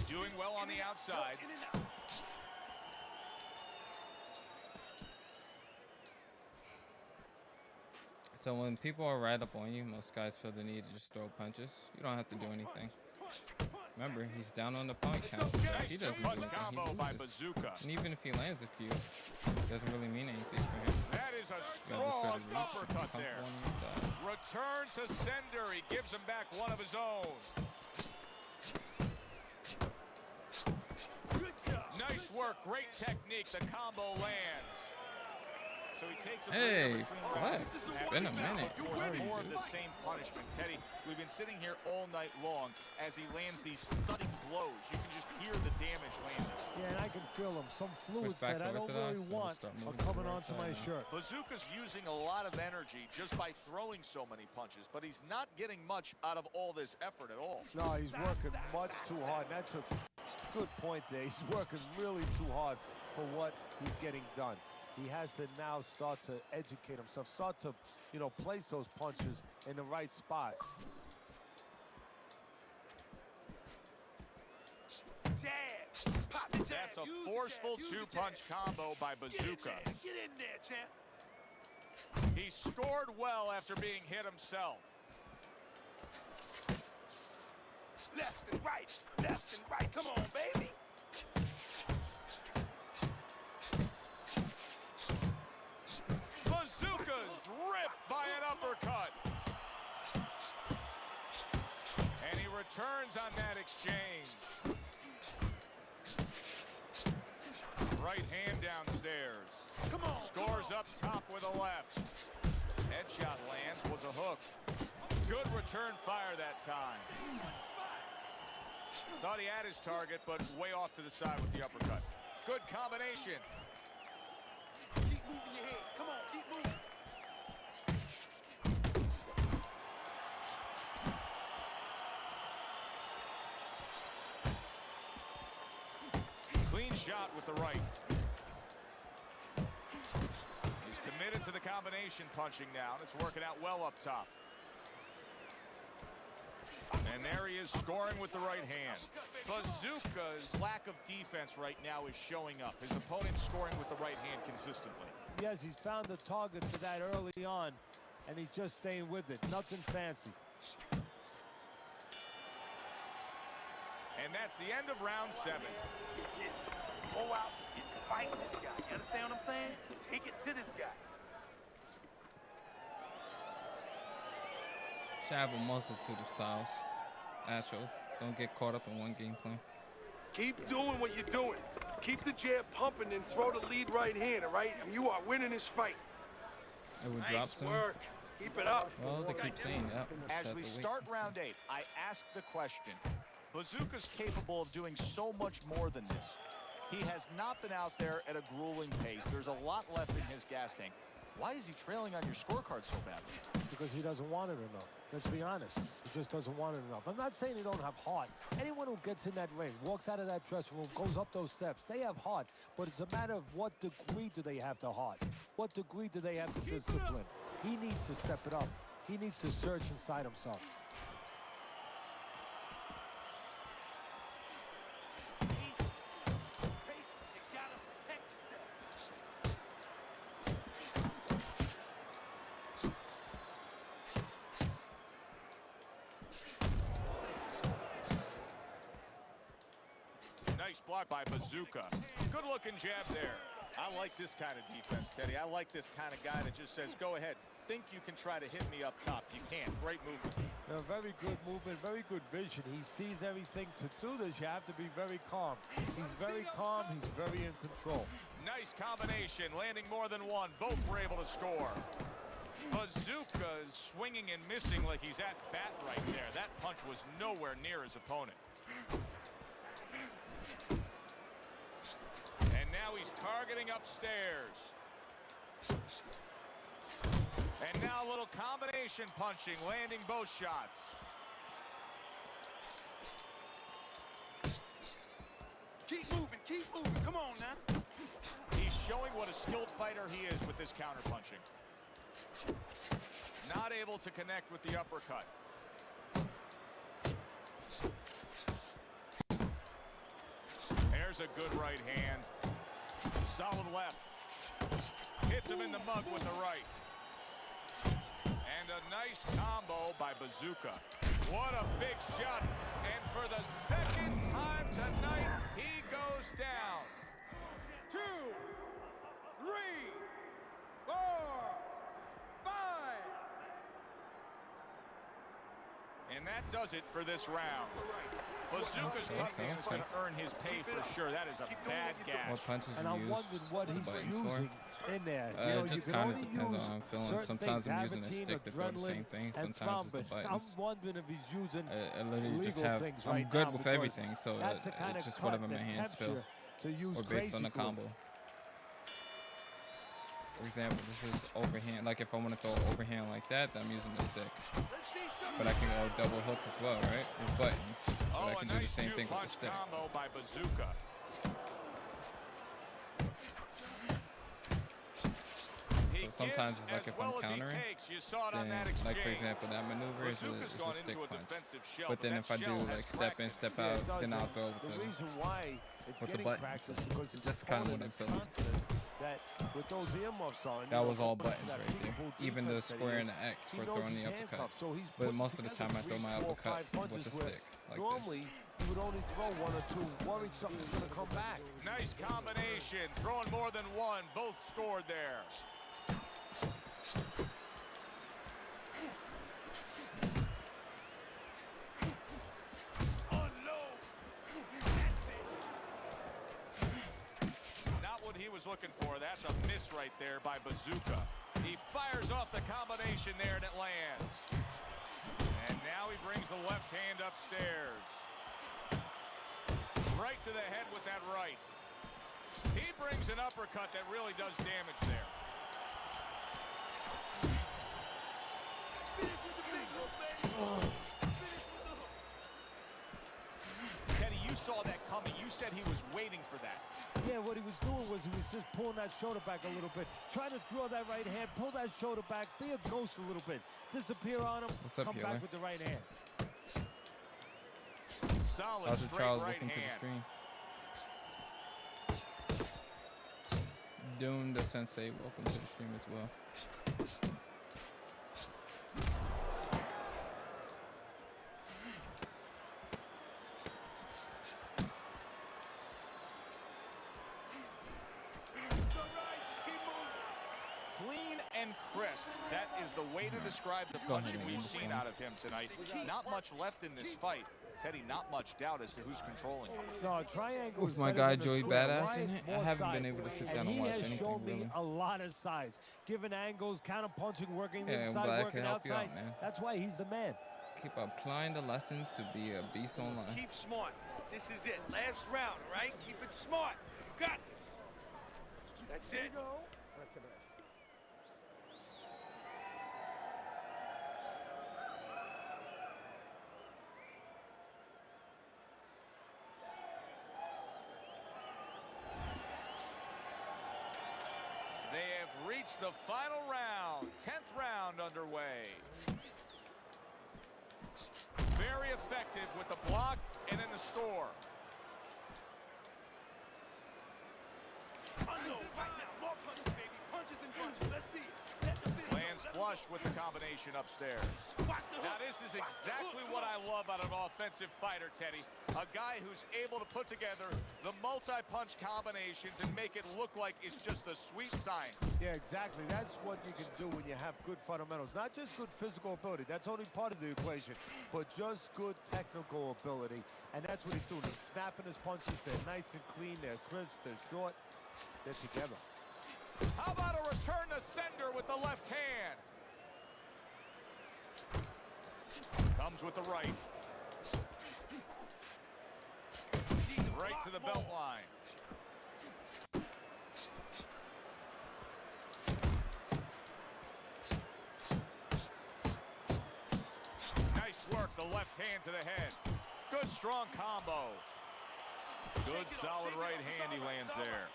Doing well on the outside. So when people are right up on you, most guys feel the need to just throw punches. You don't have to do anything. Remember, he's down on the punch count, so he doesn't do anything. Combo by He loses. Bazooka. And even if he lands a few, it doesn't really mean anything for him. That is a You gotta just try strong to reach and uppercut pump there. on the inside. Return to sender. He gives him back one of his own. Nice work. Great technique. The combo lands. So he takes a Hey, break between Flex. rounds. It's been a minute. More of the same punishment. Teddy, we've been sitting here all night long as he lands these thudding blows. You can just hear the damage landing. Yeah, and I can feel them. Some fluids back that I to don't orthodox, really and we'll want start are moving to coming the right onto side my now. shirt. Bazooka's using a lot of energy just by throwing so many punches, but he's not getting much out of all this effort at all. No, he's working much too hard. And that's a good point there. He's working really too hard for what he's getting done. He has to now start to educate himself, start to, you know, place those punches in the right spots. Jab. Pop the jab. That's a Use the forceful jab. Use the two-punch jab. combo by Get in Bazooka. there. Get in there, champ. He scored well after being hit himself. Left and right. Left and right. Come on, baby. Bazooka's ripped by an uppercut. And he returns on that exchange. Right hand downstairs. Come on. Scores up top with a left. Headshot lands, was a hook. Good return fire that time. Thought he had his target, but way off to the side with the uppercut. Good combination. Keep moving your head. Come on, keep moving. Clean shot with the right. He's committed to the combination punching now. It's working out well up top. And there he is scoring with the right hand. Bazooka's lack of defense right now is showing up. His opponent's scoring with the right hand consistently. Yes, he's found the target for that early on, and he's just staying with it. Nothing fancy. And that's the end of round 7. Go out and fight this guy. You understand what I'm saying? Take it to this guy. Should have a multitude of styles. Astro, don't get caught up in one game plan. Keep doing what you're doing. Keep the jab pumping and throw the lead right hand, all right? And you are winning this fight. It would drop Nice soon. work. Keep it up. Well, they keep saying that. As we start round 8, I ask the question. Bazooka's capable of doing so much more than this. He has not been out there at a grueling pace. There's a lot left in his gas tank. Why is he trailing on your scorecard so badly? Because he doesn't want it enough. Let's be honest. He just doesn't want it enough. I'm not saying he don't have heart. Anyone who gets in that ring, walks out of that dressing room, goes up those steps, they have heart. But it's a matter of what degree do they have to heart? What degree do they have to discipline? He needs to step it up. He needs to search inside himself. Nice block by Bazooka. Good-looking jab there. I like this kind of defense, Teddy. I like this kind of guy that just says, go ahead. Think you can try to hit me up top. You can't. Great movement. Very good movement, very good vision. He sees everything. To do this, you have to be very calm. He's very calm. He's very in control. Nice combination, landing more than one. Both were able to score. Bazooka is swinging and missing like he's at bat right there. That punch was nowhere near his opponent. And now he's targeting upstairs. And now a little combination punching, landing both shots. Keep moving, come on now. He's showing what a skilled fighter he is with this counter punching. Not able to connect with the uppercut. There's a good right hand. Solid left. Hits him in the mug with the right. And a nice combo by Bazooka. What a big shot. And for the second time tonight, he goes down. 2, 3, 4, 5. And that does it for this round. Bazooka's technique is going to earn his pay for sure. That is a bad gash. What punches And you I'm use wondering what the he's buttons using for? in there. It just kind of depends on how I'm feeling. Sometimes I'm using a stick to throw the same thing. Sometimes it's the buttons. I'm wondering if he's using I literally just illegal have. things I'm right good now with because everything, so that's the kind it's of just cut whatever my that hands tempts feel, you to use or based on the crazy combo. For example, this is overhand. Like if I want to throw overhand like that, then I'm using the stick. But I can go double hook as well, right? With buttons. But I can do the same thing with the stick. Combo by Bazooka. So sometimes it's like if I'm countering, then like for example that maneuver is a stick punch. But then if I do like step in, step out, then I'll throw with the buttons. That's kind of what I'm feeling. That with those earmuffs on, that was all buttons right there. Even the square and the X for throwing the uppercut. But most of the time I throw my uppercut with the stick, like normally, this. you would only throw one or two, worried something's going to come back. Nice combination, throwing more than one. Both scored there. He was looking for. That's a miss right there by Bazooka. He fires off the combination there and it lands. And now he brings the left hand upstairs. Right to the head with that right. He brings an uppercut that really does damage there. Finish with the big hook, baby. Teddy, you saw that coming. You said he was waiting for that. Yeah, what he was doing was he was just pulling that shoulder back a little bit, trying to draw that right hand, pull that shoulder back, be a ghost a little bit, disappear on him, come back with the right hand. Solid How's the straight Charles? right Welcome to the hand. stream. Doom the Sensei, welcome to the stream as well. And crisp. That is the way to describe the punching we've seen out of him tonight. Not much left in this fight. Teddy, not much doubt as to who's controlling him. No, triangle. With my guy Joey Badass in it, I haven't been able to sit down and watch anything. He has shown me really. a lot of sides, giving angles, counter punching, working Yeah, inside, working help you outside. out, man. That's why he's the man. Keep applying the lessons to be a beast online. Keep smart. This is it. Last round, all right? Keep it smart. You got this. That's it. It's the final round, 10th round underway. Very effective with the block and in the score. Unknown right now. More punches, baby. Punches and punches. Let's see it. Let the fist Lands go. flush with the combination upstairs. Watch the Now hook. this is Watch the exactly hook. what I love out of an offensive fighter, Teddy. A guy who's able to put together the multi-punch combinations and make it look like it's just a sweet science. Yeah, exactly. That's what you can do when you have good fundamentals. Not just good physical ability. That's only part of the equation. But just good technical ability. And that's what he's doing. He's snapping his punches. They're nice and clean. They're crisp. They're short. They're together. How about a return to sender with the left hand? Comes with the right. Right to the belt line. Nice work, the left hand to the head. Good strong combo. Good solid right hand he lands there.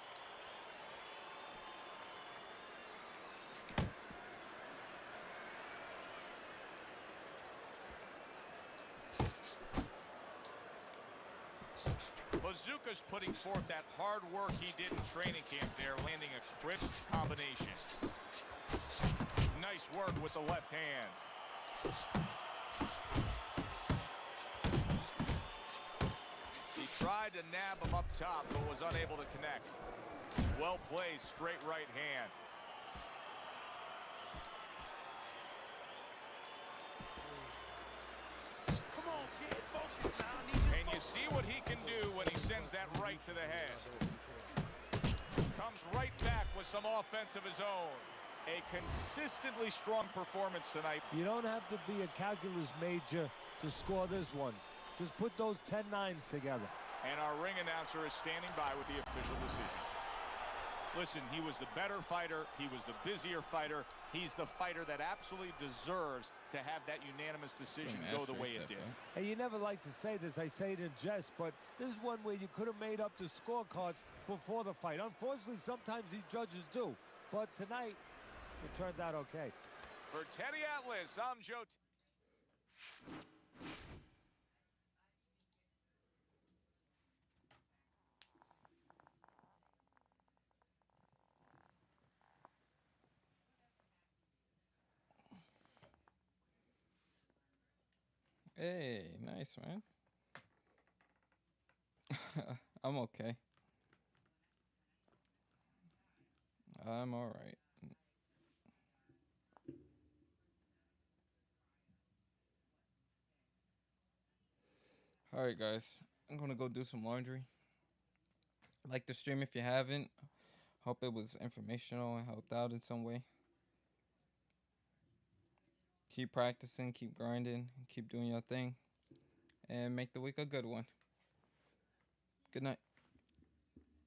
Bazooka's putting forth that hard work he did in training camp there, landing a crisp combination. Nice work with the left hand. He tried to nab him up top, but was unable to connect. Well placed, straight right hand. Come on, kid. Focus now. I need you And you see what he can do when he sends that right to the head. Comes right back with some offense of his own. A consistently strong performance tonight. You don't have to be a calculus major to score this one. Just put those 10 nines together. And our ring announcer is standing by with the official decision. Listen, he was the better fighter. He was the busier fighter. He's the fighter that absolutely deserves to have that unanimous decision go the way it did. Hey, you never like to say this. I say it in jest, but this is one where you could have made up the scorecards before the fight. Unfortunately, sometimes these judges do. But tonight, it turned out okay. For Teddy Atlas, I'm Joe. Hey, nice, man. I'm okay. I'm all right. All right, guys. I'm going to go do some laundry. Like the stream if you haven't. Hope it was informational and helped out in some way. Keep practicing, keep grinding, keep doing your thing, and make the week a good one. Good night.